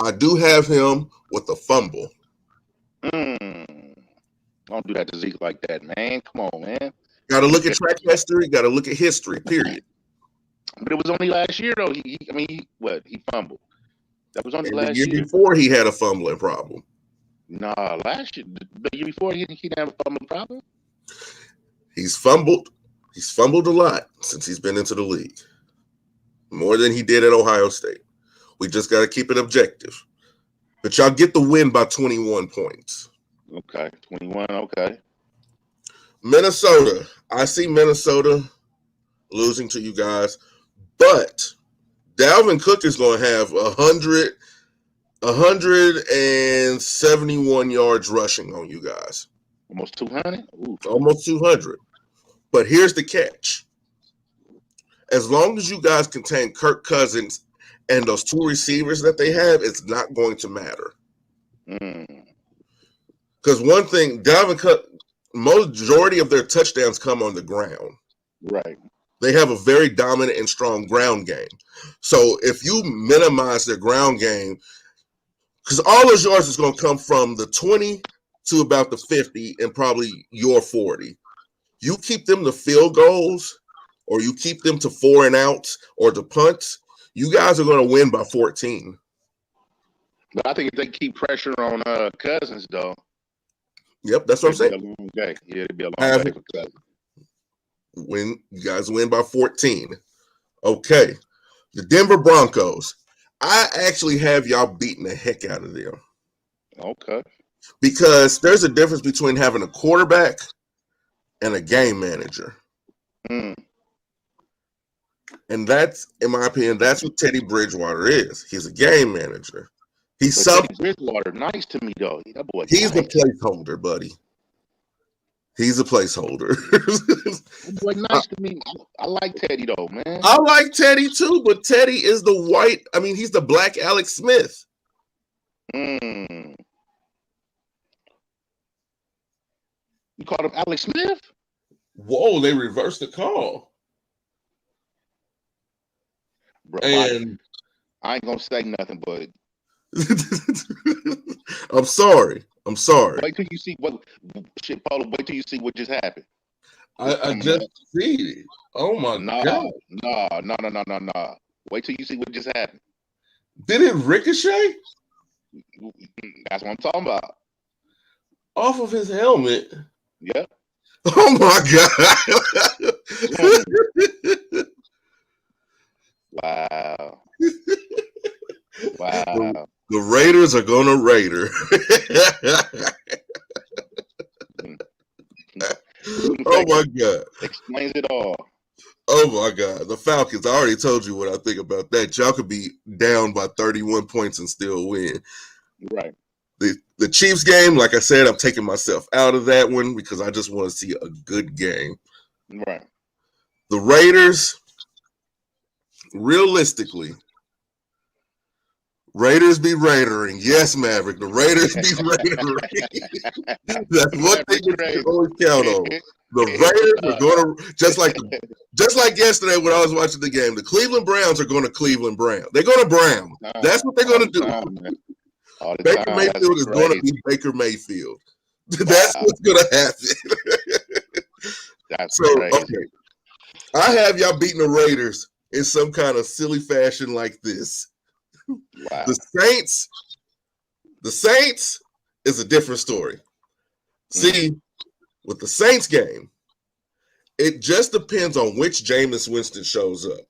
I do have him with a fumble. Don't do that to Zeke like that, man. Come on, man. Got to look at track history. Got to look at history. Period. But it was only last year though. He fumbled. That was only And the last year year. before, he had a fumbling problem. Nah, last year, the year before, he didn't have a fumbling problem. He's fumbled. He's fumbled a lot since he's been into the league. More than he did at Ohio State. We just got to keep it objective. But y'all get the win by 21 points. Okay, 21. Okay. Minnesota. I see Minnesota losing to you guys, but Dalvin Cook is going to have 171 yards rushing on you guys. Almost 200. Almost 200. But here's the catch. As long as you guys contain Kirk Cousins and those 2 receivers that they have, it's not going to matter. Because one thing, Dalvin Cook, majority of their touchdowns come on the ground. Right. They have a very dominant and strong ground game. So if you minimize their ground game, because all those yards is going to come from the 20 to about the 50 and probably your 40. You keep them to field goals, or you keep them to 4 and outs or to punts, you guys are going to win by 14. But I think if they keep pressure on Cousins, though. Yep, that's what I'm saying. It'd be a long day. Yeah, it'd be a long day for Cousins. You guys win by 14. Okay. The Denver Broncos. I actually have y'all beating the heck out of them. Okay. Because there's a difference between having a quarterback and a game manager. And that's, in my opinion, that's what Teddy Bridgewater is. He's a game manager. Teddy Bridgewater, nice to me though. That boy. He's nice. A placeholder, buddy. He's a placeholder. That boy, nice to me. I like Teddy though, man. I like Teddy too, but Teddy is the white. I mean, he's the black Alex Smith. You called him Alex Smith? Whoa, they reversed the call. Bro, and I ain't gonna say nothing, but I'm sorry. Wait till you see what shit, Paulo. Wait till you see what just happened. I just see it. Oh my god! No. Wait till you see what just happened. Did it ricochet? That's what I'm talking about. Off of his helmet. Yep. Oh my god! Wow. The Raiders are gonna Raider. Oh my God. Explains it all. Oh my God. The Falcons, I already told you what I think about that. Y'all could be down by 31 points and still win. Right. The Chiefs game, like I said, I'm taking myself out of that one because I just want to see a good game. Right. The Raiders, realistically, Raiders be Raidering. Yes, Maverick. The Raiders be Raidering. That's one thing that you can always count on. The Raiders are going to just like yesterday when I was watching the game. The Cleveland Browns are going to Cleveland Brown. They're going to Brown. That's what they're going to do. Baker Mayfield is going to be Baker Mayfield. That's what's going to happen. That's so crazy. Okay, I have y'all beating the Raiders in some kind of silly fashion like this. Wow. The Saints is a different story. See, with the Saints game, it just depends on which Jameis Winston shows up,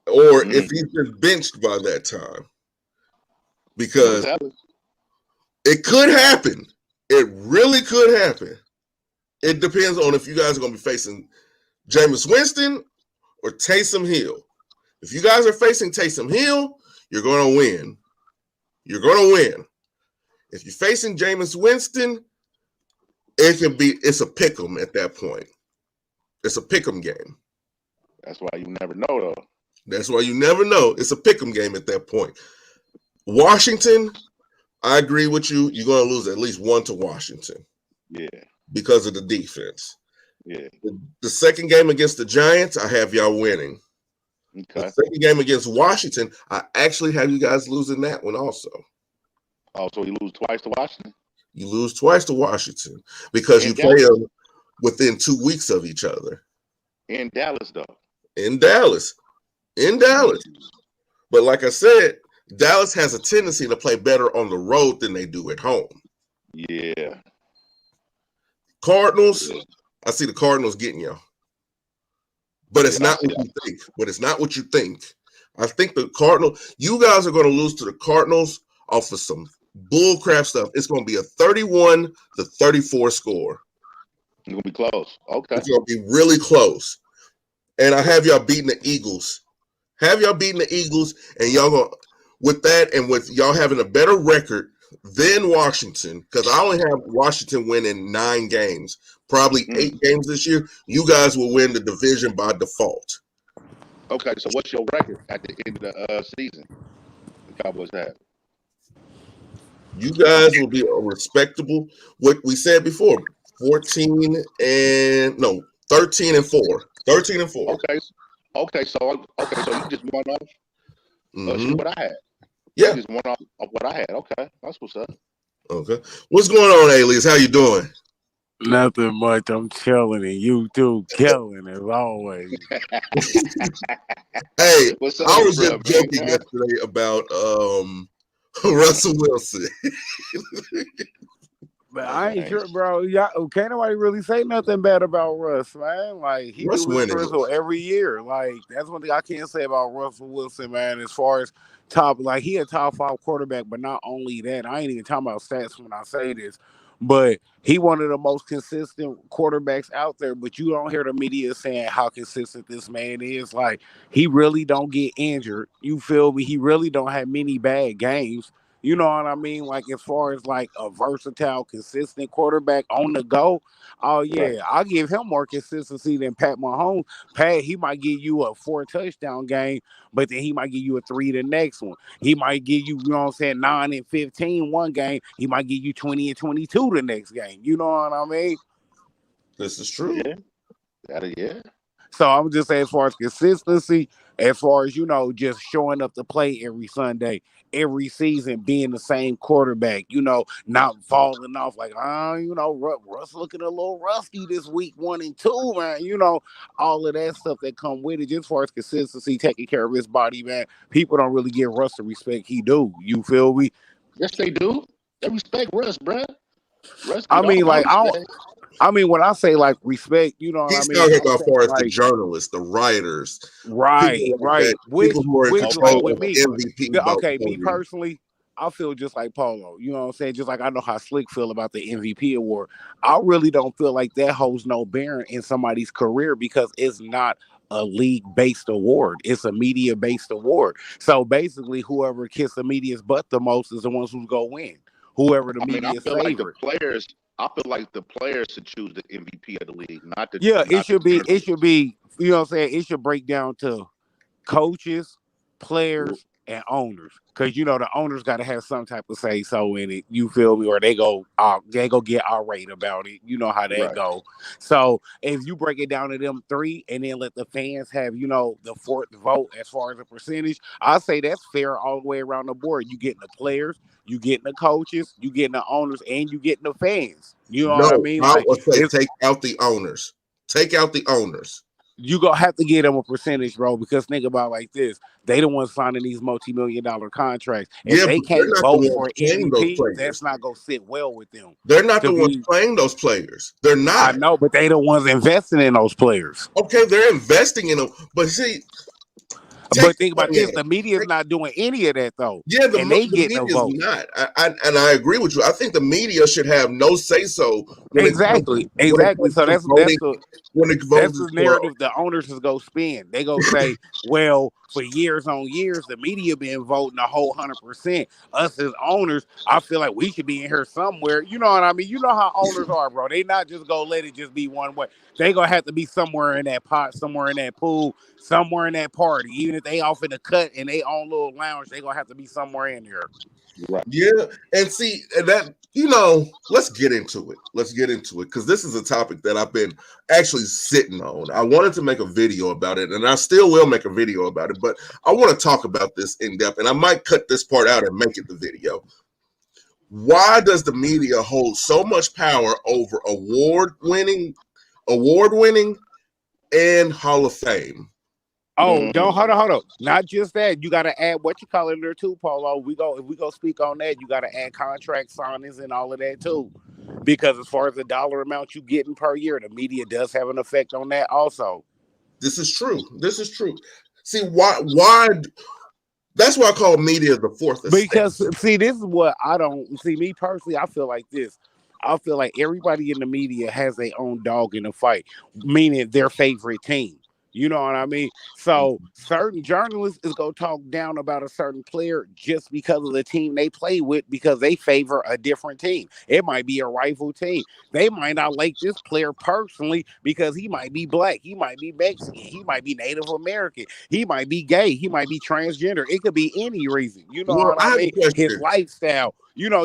or if he's been benched by that time, because it could happen. It really could happen. It depends on if you guys are going to be facing Jameis Winston or Taysom Hill. If you guys are facing Taysom Hill, you're going to win. You're going to win. If you're facing Jameis Winston, it's a pick 'em at that point. It's a pick 'em game. That's why you never know, though. That's why you never know. It's a pick 'em game at that point. Washington, I agree with you. You're going to lose at least one to Washington. Yeah. Because of the defense. Yeah. The second game against the Giants, I have y'all winning. Okay. The second game against Washington, I actually have you guys losing that one also. Oh, so you lose twice to Washington? You lose twice to Washington because you play them within 2 weeks of each other. In Dallas, though. In Dallas. But like I said, Dallas has a tendency to play better on the road than they do at home. Yeah. Cardinals, I see the Cardinals getting y'all. But it's not what you think. I think the Cardinals, you guys are going to lose to the Cardinals off of some bullcrap stuff. It's going to be a 31-34 score. It's going to be close. Okay. It's going to be really close. And I have y'all beating the Eagles. And y'all going to, with that and with y'all having a better record than Washington, because I only have Washington winning 9 games, probably 8 games this year. You guys will win the division by default. Okay, so what's your record at the end of the season? The Cowboys have. You guys will be a respectable. What we said before, 13 and 4. 13 and 4. Okay, so you just won off what I had. Yeah. You just won off what I had. Okay, that's what's up. Okay. What's going on, Alias? How you doing? Nothing much. I'm chilling and you too killing as always. Hey, I was just joking yesterday about Russell Wilson. But I ain't sure, bro. Can't nobody really say nothing bad about Russ, man. Like he do his Russell every year. Like that's one thing I can't say about Russell Wilson, man. As far as top, like he a top 5 quarterback, but not only that, I ain't even talking about stats when I say this. But he one of the most consistent quarterbacks out there. But you don't hear the media saying how consistent this man is. Like he really don't get injured. You feel me? He really don't have many bad games. You know what I mean? Like as far as like a versatile, consistent quarterback on the go. Oh yeah, right. I'll give him more consistency than Pat Mahomes. Pat, he might give you a 4 touchdown game, but then he might give you a 3 the next one. He might give you, you know what I'm saying, 9 and 15 one game. He might give you 20 and 22 the next game. You know what I mean? This is true. Yeah. So I'm just saying, as far as consistency, as far as, you know, just showing up to play every Sunday, every season, being the same quarterback, you know, not falling off like, you know, Russ looking a little rusty this week 1 and 2, man. You know, all of that stuff that come with it, just as far as consistency, taking care of his body, man. People don't really give Russ the respect he do. You feel me? Yes, they do. They respect Russ, bro. I mean, like, when I say like respect, you know what I mean? He's talking about as far as like, the journalists, the writers. Right. People who are in control of MVP. Okay, me personally, I feel just like Polo. You know what I'm saying? Just like I know how Slick feel about the MVP award. I really don't feel like that holds no bearing in somebody's career because it's not a league based award. It's a media based award. So basically, whoever kissed the media's butt the most is the ones who's gonna win. Whoever the I mean, media's favorite. I feel like the players should choose the MVP of the league, Yeah, it not the should be. team. It should be. You know what I'm saying? It should break down to coaches, players, and owners. Because you know the owners got to have some type of say so in it. You feel me? Or they go get irate about it. You know how that Right. go. So if you break it down to them three, and then let the fans have the fourth vote as far as the percentage, I say that's fair all the way around the board. You getting the players, you getting the coaches, you getting the owners, and you getting the fans. You know what I No, mean? I Like would say it's take out the owners. Take out the owners. you gonna have to get them a percentage, bro. Because think about it like this: they the ones signing these multi-million-dollar contracts. If Yeah, they but they're can't not the vote ones for an playing those MVP, that's players. not gonna sit well with them. They're not To the ones be, playing those players. They're I not. know, but they the ones investing in those players. Okay, they're investing in them. But see, take But think the about this: money the media is out. not doing any of that though, Yeah, and they the getting a media is vote. not, and I agree with you. I think the media should have no say so Exactly, when it exactly. comes So to that's voting the when it that's votes the for. narrative the owners is go spin. They go say, well, for years on years, the media been voting a whole 100%. Us as owners, I feel like we should be in here somewhere. You know what I mean? You know how owners are, bro. They not just go let it just be one way. They gonna have to be somewhere in that pot, somewhere in that pool, somewhere in that party. Even if they off in the cut and they own little lounge, they gonna have to be somewhere in there. Right. Yeah, and see and that let's get into it. Let's get into it because this is a topic that I've been actually sitting on. I wanted to make a video about it, and I still will make a video about it. But I want to talk about this in depth, and I might cut this part out and make it the video. Why does the media hold so much power over award winning, and Hall of Fame? Oh, don't Mm, hold on. Not just that. You gotta add what you call it there too, Polo. If we go speak on that, you gotta add contract signings and all of that too. Because as far as the dollar amount you getting per year, the media does have an effect on that also. This is true. This is true. See why that's why I call media the fourth estate. Because see, this is what I don't see. Me personally, I feel like this. I feel like everybody in the media has their own dog in the fight, meaning their favorite team. You know what I mean? So certain journalists is gonna talk down about a certain player just because of the team they play with because they favor a different team. It might be a rival team. They might not like this player personally because he might be black, he might be Mexican, he might be Native American, he might be gay, he might be transgender. It could be any reason. You know Well, what I I have mean? a His question. lifestyle.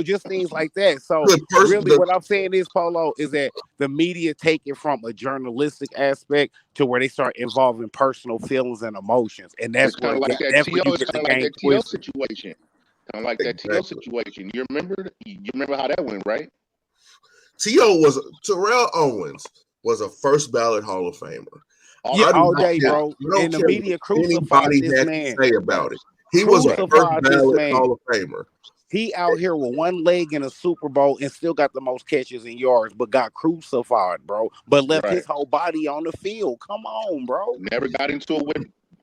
Just things like that. So The person, really, the what I'm saying is, Polo, is that the media take it from a journalistic aspect to where they start involving personal feelings and emotions, and it's kind of like that that's where To. you It's get the kind of like game that To twisted. situation. Kind of like that To exactly. situation. You remember how that went, right? Terrell Owens was a first ballot Hall of Famer. All Yeah, the I do all not day, care. bro. I don't And the care what media crucified anybody this had to man. say about it. He was a right, first Crucified this ballot man. Hall of Famer. He out here with one leg in a Super Bowl and still got the most catches and yards, but got crucified, bro. But left right. his whole body on the field. Come on, bro. Never got into it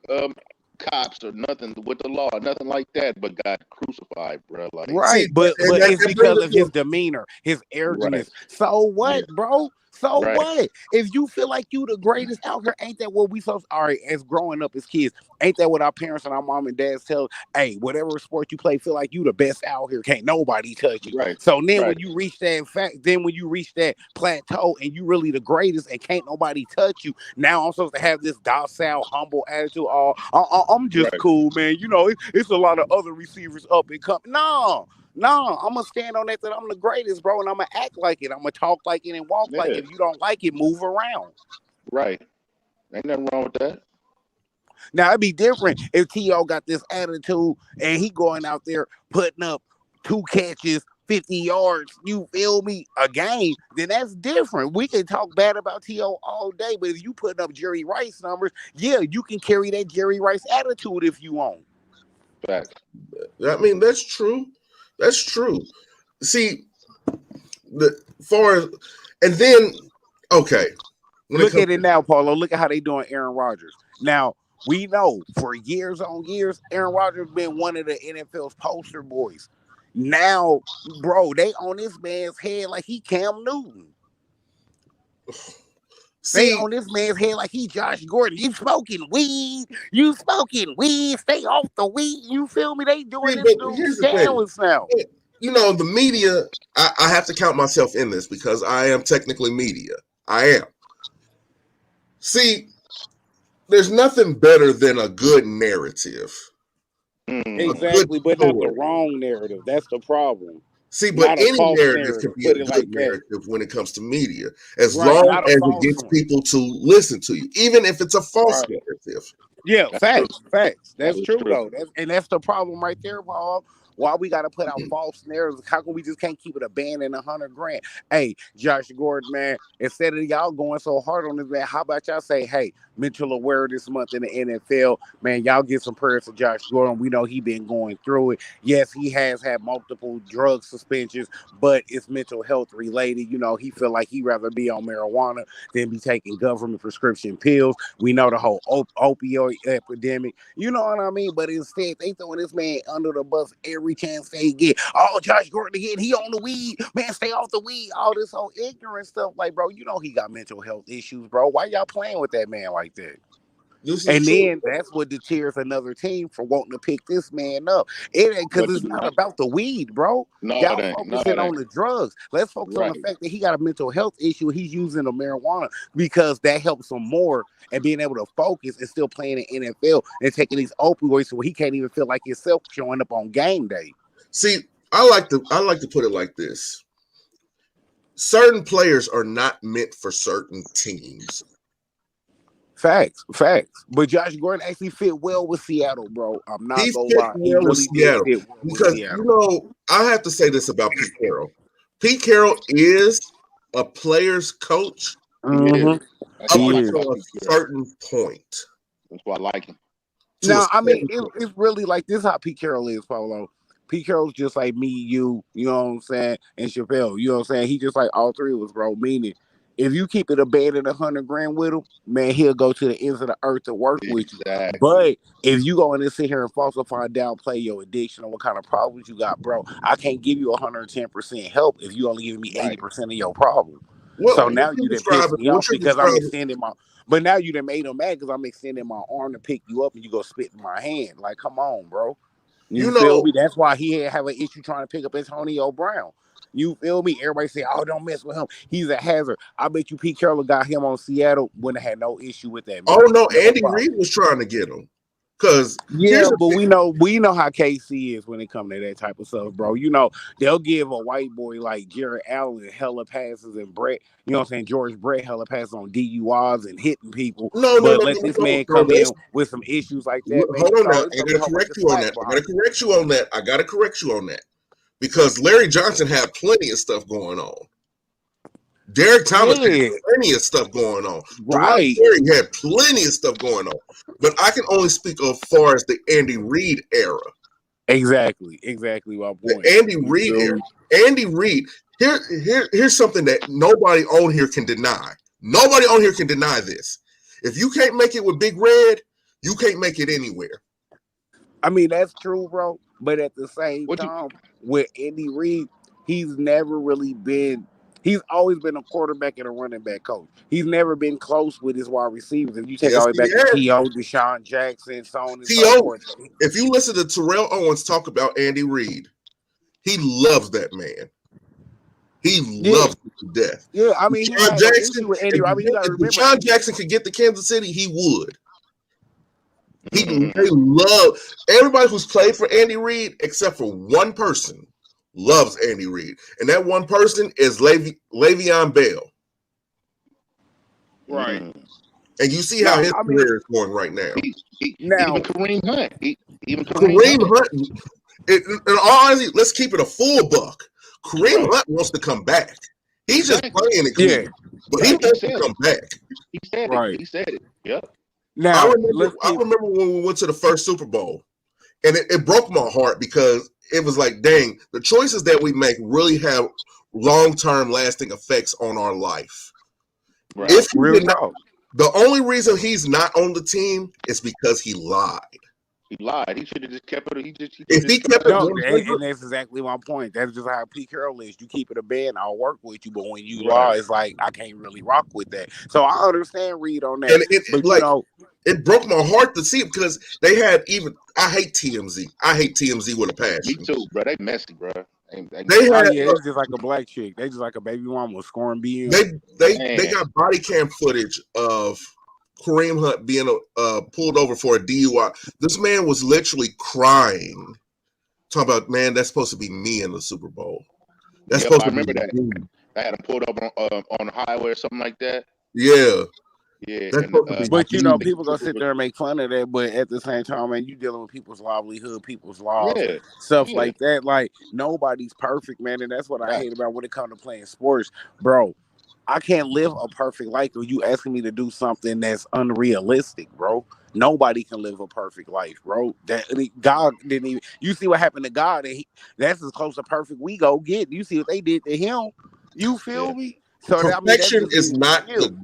with cops or nothing with the law, nothing like that, but got crucified, bro. Like, See, Right, but and it's that brings because us of to his demeanor, his right, arrogance. So yeah, what, bro? So right, what? If you feel like you the greatest out here, ain't that what we so all right as growing up as kids? Ain't that what our parents and our mom and dads tell? Hey, whatever sport you play, feel like you the best out here. Can't nobody touch you. right, So then right, when you reach that fact, then when you reach that plateau and you really the greatest and can't nobody touch you, now I'm supposed to have this docile, humble attitude. Oh, I'm just right. cool, man. It's a lot of other receivers up and coming. No, I'm gonna stand on that I'm the greatest, bro, and I'm gonna act like it. I'm gonna talk like it and walk like Yeah, it. If you don't like it, move around. right. Ain't nothing wrong with that. Now it'd be different if T.O. got this attitude and he going out there putting up 2 catches, 50 yards, you feel me, a game, then that's different. We can talk bad about T.O. all day, but if you putting up Jerry Rice numbers, yeah, you can carry that Jerry Rice attitude if you want. Facts. I mean, that's true. That's true. See, the far as, and then okay, when it Look comes at it now, Paulo. Look at how they doing Aaron Rodgers. Now, we know for years on years, Aaron Rodgers been one of the NFL's poster boys. Now, bro, they on this man's head like he Cam Newton. They on this man's head like he Josh Gordon. You smoking weed. You smoking weed. Stay off the weed. You feel me? They doing this dude scandalous now. You know, the media, I have to count myself in this because I am technically media. I am. See, there's nothing better than a good narrative. Exactly, but not the wrong narrative. That's the problem. See, but any narrative can be a good narrative when it comes to media, as long as it gets people to listen to you, even if it's a false narrative. Yeah, facts. That's true though. That's the problem right there, Paul. Why we got to put out false narratives? How come we just can't keep it a band and $100,000? Hey, Josh Gordon, man, instead of y'all going so hard on this man, how about y'all say, hey, mental aware this month in the NFL, man, y'all get some prayers to Josh Gordon. We know he been going through it. Yes, he has had multiple drug suspensions, but it's mental health related. You know, he feel like he'd rather be on marijuana than be taking government prescription pills. We know the whole opioid epidemic. You know what I mean? But instead, they throwing this man under the bus every chance they get. Oh, Josh Gordon again, he on the weed. Man, stay off the weed. All this whole ignorant stuff. Like, bro, you know he got mental health issues, bro. Why y'all playing with that man like that? And then that's what deters another team for wanting to pick this man up. It ain't because it's not about the weed, bro. Y'all focusing on the drugs. Let's focus on the fact that he got a mental health issue. He's using the marijuana because that helps him more and being able to focus and still playing in NFL and taking these opioids where he can't even feel like himself showing up on game day. See, I like to put it like this. Certain players are not meant for certain teams. Facts. But Josh Gordon actually fit well with Seattle, bro. I'm not gonna lie. He really did fit well because with Seattle. You know, I have to say this about Pete Carroll. Pete Carroll is a player's coach up until a certain point. That's why I like him. Now, I mean, it's really like this. How Pete Carroll is, Paulo. Pete Carroll's just like me, you know what I'm saying, and Chappelle. You know what I'm saying. He just like all three of us, bro. Meaning, if you keep it a band and $100,000 with him, man, he'll go to the ends of the earth to work with you. But if you go in and sit here and falsify and downplay your addiction or what kind of problems you got, bro, I can't give you 110% help if you only give me 80% of your problem. Well, so now you done pissed me off because I'm extending my. But now you done made him mad because I'm extending my arm to pick you up and you go spit in my hand. Like, come on, bro. You feel me? That's why he have an issue trying to pick up Antonio Brown. You feel me? Everybody say, oh, don't mess with him. He's a hazard. I bet you Pete Carroll got him on Seattle wouldn't have had no issue with that. Man. Oh, no, Andy Reid was trying to get him. But we know how KC is when it comes to that type of stuff, bro. You know, they'll give a white boy like Jared Allen hella passes and Brett, you know what I'm saying, George Brett hella passes on DUIs and hitting people. Let this man come in with some issues like that. Hold on now. I gotta correct you on that. Because Larry Johnson had plenty of stuff going on. Derek Thomas had plenty of stuff going on. Right. Larry had plenty of stuff going on. But I can only speak as far as the Andy Reid era. Exactly my point. The Andy Reid era. Andy Reid. Here's something that nobody on here can deny. Nobody on here can deny this. If you can't make it with Big Red, you can't make it anywhere. I mean, that's true, bro. But at the same time, with Andy Reid, he's always been a quarterback and a running back coach. He's never been close with his wide receivers. If you take all the way back to T.O., Deshaun Jackson, so on and so forth. If you listen to Terrell Owens talk about Andy Reid, he loves that man. He loves him to death. Yeah, I mean, Deshaun Jackson, if Deshaun Jackson could get to Kansas City, he would. They love everybody who's played for Andy Reid, except for one person, loves Andy Reid, and that one person is Le'Veon Bell. Right. And you see how his career is going right now. Even Kareem Hunt. Kareem Hunt. In all honesty, let's keep it a full buck. Kareem Hunt wants to come back. He's just playing in Cleveland, but he wants to come back. He said it. He said it. Yep. Now, I remember when we went to the first Super Bowl, and it broke my heart because it was like, dang, the choices that we make really have long-term lasting effects on our life. Right. The only reason he's not on the team is because he lied. He lied. He should have just kept it. He should If have he just kept kept it it out. No, one and hundred, that's exactly my point. That's just how Pete Carroll is. You keep it a band, I'll work with you. But when you Right. lie, it's like I can't really rock with that. So I understand Reed on that. and But like it broke my heart to see it because they had even. I hate TMZ. I hate TMZ with a Me passion. too, bro. They messy, bro. They They oh messy. had yeah, it's just like a black chick. They just like a baby mama scoring they BM. they Man, got body cam footage of Kareem Hunt being pulled over for a DUI. This man was literally crying, talking about, man, that's supposed to be me in the Super Bowl. That's yep, supposed I to be remember that. me. I had him pulled up on the highway or something like that. Yeah, Yeah, that's and supposed to be But you know, me. people gonna sit there and make fun of that. But at the same time, man, you dealing with people's livelihood, people's laws, yeah, stuff yeah, like that. Like nobody's perfect, man, and that's what I right, hate about when it comes to playing sports, bro. I can't live a perfect life. Or you asking me to do something that's unrealistic, bro. Nobody can live a perfect life, bro. That I mean, God didn't even. You see what happened to God? That's as close to perfect we go get. You see what they did to him. You yeah, feel me? So I mean, that Perfection just is be not real. the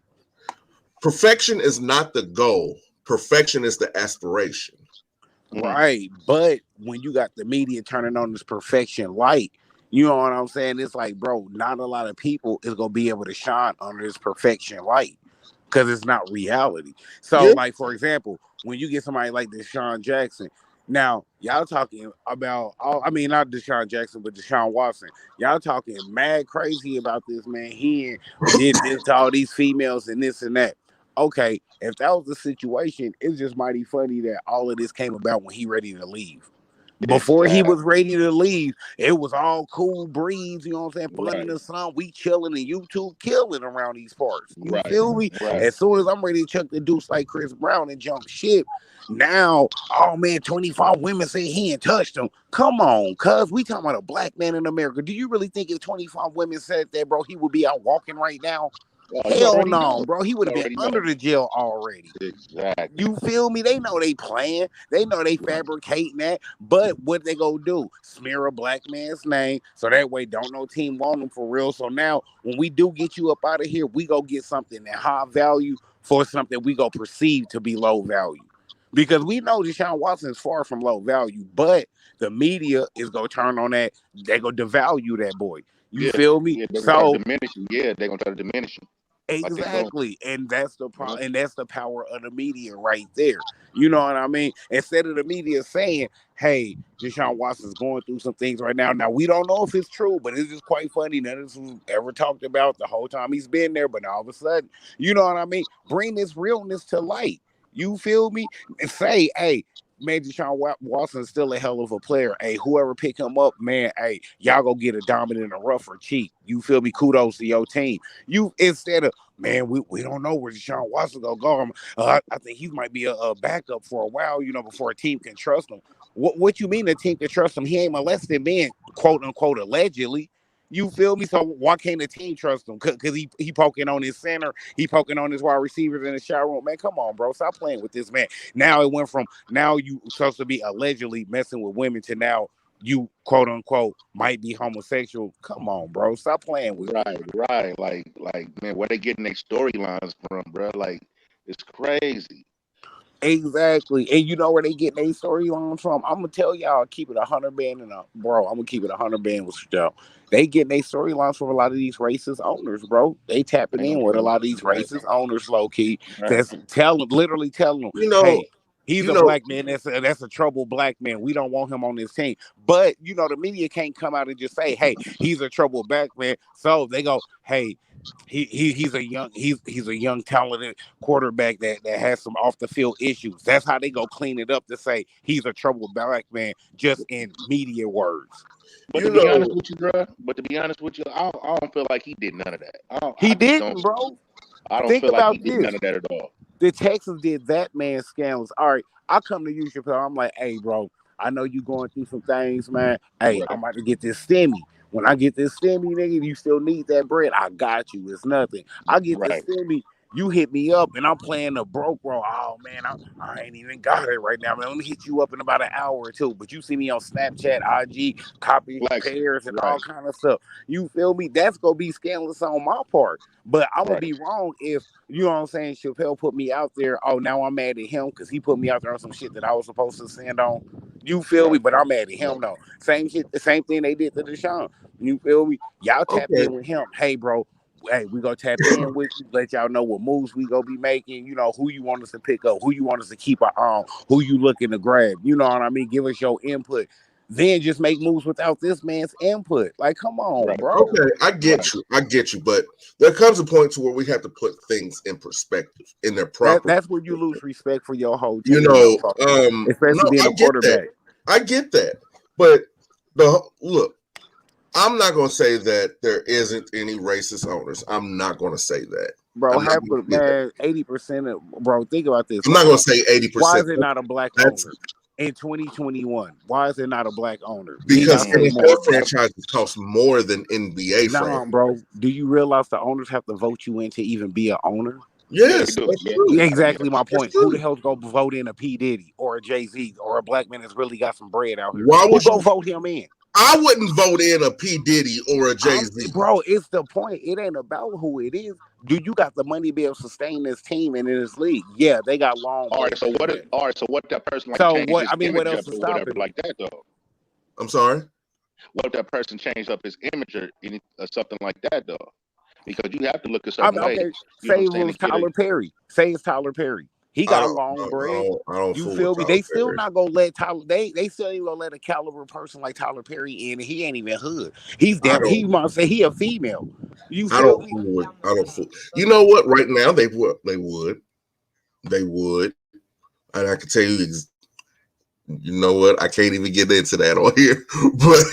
perfection is not the goal. Perfection is the aspiration. hmm, Right. But when you got the media turning on this perfection light, you know what I'm saying? It's like, bro, not a lot of people is gonna be able to shine under this perfection light because it's not reality. So, Yeah, like, for example, when you get somebody like Deshaun Jackson, now y'all talking about I mean not Deshaun Jackson, but Deshaun Watson. Y'all talking mad crazy about this man. He did this to all these females and this and that. Okay, if that was the situation, it's just mighty funny that all of this came about when he ready to leave. Before he exactly, was ready to leave, it was all cool breeze, you know what I'm saying? Fun in right, the sun. We chilling and you two killing around these parts. You right, feel me? right, As soon as I'm ready to chuck the deuce like Chris Brown and jump ship, now, oh man, 25 women say he ain't touched them. Come on, cuz we talking about a black man in America. Do you really think if 25 women said that, bro, he would be out walking right now? oh, you Hell already no, know. bro. He would You have been already know. under the jail already. Exactly. You feel me? They know they playing. They know they fabricating that. But what they go do? Smear a black man's name so that way don't no team want them for real. So now when we do get you up out of here, we go get something that high value for something we go perceive to be low value. Because we know Deshaun Watson is far from low value, but the media is gonna turn on that. They go devalue that boy. You Yeah, feel me? yeah. They're gonna try to So diminish him. Yeah, they're gonna try to diminish him like they doing. exactly, and that's the You know? problem, and that's the power of the media right there. You know what I mean? Instead of the media saying, "Hey, Deshaun Watson's going through some things right now." Now we don't know if it's true, but it's just quite funny. None of this was ever talked about the whole time he's been there, but all of a sudden, you know what I mean? Bring this realness to light. You feel me? And say, "Hey, man, Watson's still a hell of a player. Hey, whoever pick him up, man, hey, y'all go get a diamond in a rougher cheek. You feel me? Kudos to your team. You instead of man, we don't know where Deshaun Watson gonna go. I think he might be a backup for a while, you know, before a team can trust him. What you mean a team can trust him? He ain't molested men, quote unquote, allegedly. You feel me? So why can't the team trust him? Because he poking on his center, he poking on his wide receivers in the shower room. Man, come on, bro, stop playing with this man. Now it went from now you supposed to be allegedly messing with women to now you quote unquote might be homosexual. Come on, bro, stop playing with me. Right, right. Like, man, where they getting their storylines from, bro? Like, it's crazy. Exactly. And you know where they get their storylines from? I'm gonna tell y'all, keep it 100 band and bro. I'm gonna keep it 100 band with y'all. They get their storylines from a lot of these racist owners, bro. They tapping Ain't no in with a telling. lot of these Right, racist owners, low key. right, That's literally telling them, you know, hey, he's you a know, black man. That's a troubled black man. We don't want him on this team. But you know, the media can't come out and just say, hey, he's a troubled black man. So they go, hey, he's a young talented quarterback that has some off the field issues. That's how they go clean it up to say he's a troubled black man, just in media words. But you to be honest know, with you, bro, I don't feel like he did none of that. I He just don't. didn't, bro. I don't Think feel like he about did none this. of that at all. The Texans did that man scams. All right, I come to you, Chappelle. I'm like, hey, bro, I know you going through some things, man. Hey, I'm Right, about to get this stimmy. When I get this stimmy, nigga, you still need that bread. I got you. It's nothing. I get this right, stimmy. You hit me up and I'm playing the broke roll. Oh man, I ain't even got it right now, man. Let me hit you up in about an hour or two. But you see me on Snapchat, IG, copy Flex. pairs and Right. all kind of stuff. You feel me? That's gonna be scandalous on my part. But I'm gonna Right. be wrong if you know what I'm saying. Chappelle put me out there. Oh, now I'm mad at him because he put me out there on some shit that I was supposed to stand on. You feel me? Right. But I'm mad at him though. Same shit, the same thing they did to Deshaun. You feel me? Y'all tapped Okay. in with him. Hey, bro, hey, we gonna tap in with you, let y'all know what moves we gonna be making, you know, who you want us to pick up, who you want us to keep our on, who you looking to grab, you know what I mean? Give us your input. Then just make moves without this man's input. Like, come on, Right. bro. Okay, I Right. get you, but there comes a point to where we have to put things in perspective in their proper. That's where you lose respect for your whole You team, though, know, folks. no, Especially being I a get that. quarterback. I get that, but look, I'm not going to say that there isn't any racist owners. I'm not going to say that. Bro, I'm not half going to of say that. man, 80% of bro, think about this, I'm not right? going to say Why 80%. is it not a black That's owner in 2021? Why is it not a black owner? Can y'all because say Mm, more, NFL bro? franchises cost more than NBA Nah, franchises. bro. Do you realize the owners have to vote you in to even be an owner? yeah, they Yes, do. that's Yeah. true. Yeah, Yeah. exactly my That's point. Who the true. hell's gonna vote in a P Diddy or a Jay Z or a black man that's really got some bread out here? Why Who would go you? vote him in? I wouldn't vote in a P Diddy or a Jay Z. Bro, it's the point. It ain't about who it is. Do you got the money to be able to sustain this team and in this league? Yeah, they got long All right. ways So to do what? that. All right. So what? That person like So change what? his I mean, what image else up is or whatever stopping them? like that though. I'm sorry. What if that person changed up his image or something like that though? Because you have to look a I certain mean, way. okay, You know say what it I'm saying? was To get it. Tyler Perry. Say it's Tyler Perry. He I got don't. long bread. I don't You fool with feel me? Tyler They still Perry. not gonna let Tyler. They still ain't gonna let a caliber person like Tyler Perry in. And he ain't even hood. He's I damn. don't. He must say he a female. You I feel don't me? fool with. I don't fool. You know what? Right now they would. They would. They would. And I can tell you. You know what? I can't even get into that on here. But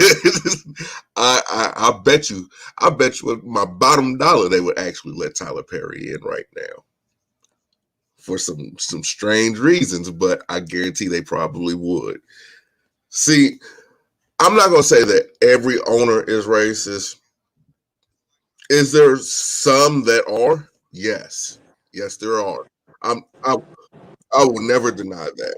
I bet you. I bet you with my bottom dollar they would actually let Tyler Perry in right now for some strange reasons. But I guarantee they probably would. See, I'm not going to say that every owner is racist. Is there some that are? Yes. Yes, there are. I'm, I, I will never deny that.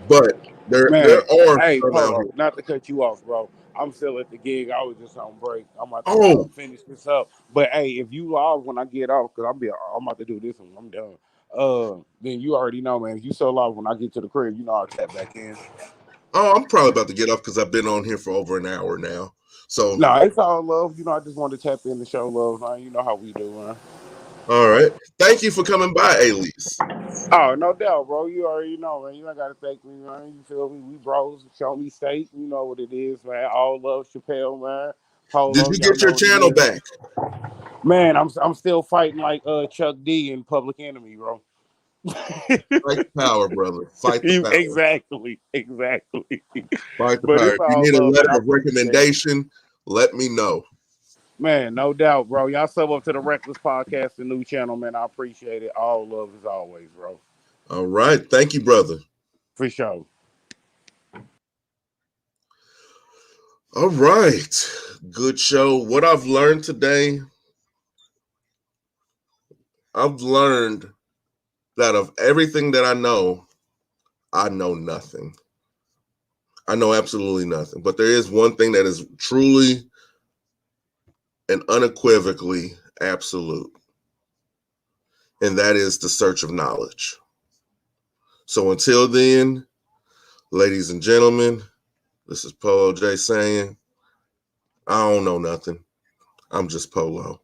But there Man, are hey, some out Polo, here. not to cut you off, bro. I'm still at the gig. I was just on break. I'm about to Oh, finish this up. But hey, if you log when I get off, because I'm about to do this one. I'm done. Then you already know, man. If you so log when I get to the crib, you know I'll tap back in. I'm probably about to get off because I've been on here for over an hour now. So, No, it's all love. You know, I just wanted to tap in to show love, man. You know how we do, man. all right. Thank you for coming by, Elise. Oh, no doubt, bro. You already know, man. You ain't gotta thank me, man. You feel me? We bros, show me state. You know what it is, man. All love, Chappelle, man. Did Polo, you y'all get your know what it channel is. back? Man, I'm still fighting like Chuck D in Public Enemy, bro. Fight the power, brother. Fight the power. Exactly. Fight the But power. it's If you all need a love, man. I letter of appreciate it. recommendation, let me know. Man, no doubt, bro. Y'all sub up to the Reckless Podcast, the new channel, man. I appreciate it. All love as always, bro. All right. Thank you, brother. For sure. All right. Good show. What I've learned today, I've learned that of everything that I know nothing. I know absolutely nothing. But there is one thing that is truly and unequivocally absolute, and that is the search of knowledge. So until then, ladies and gentlemen, this is Polo J saying, I don't know nothing. I'm just Polo.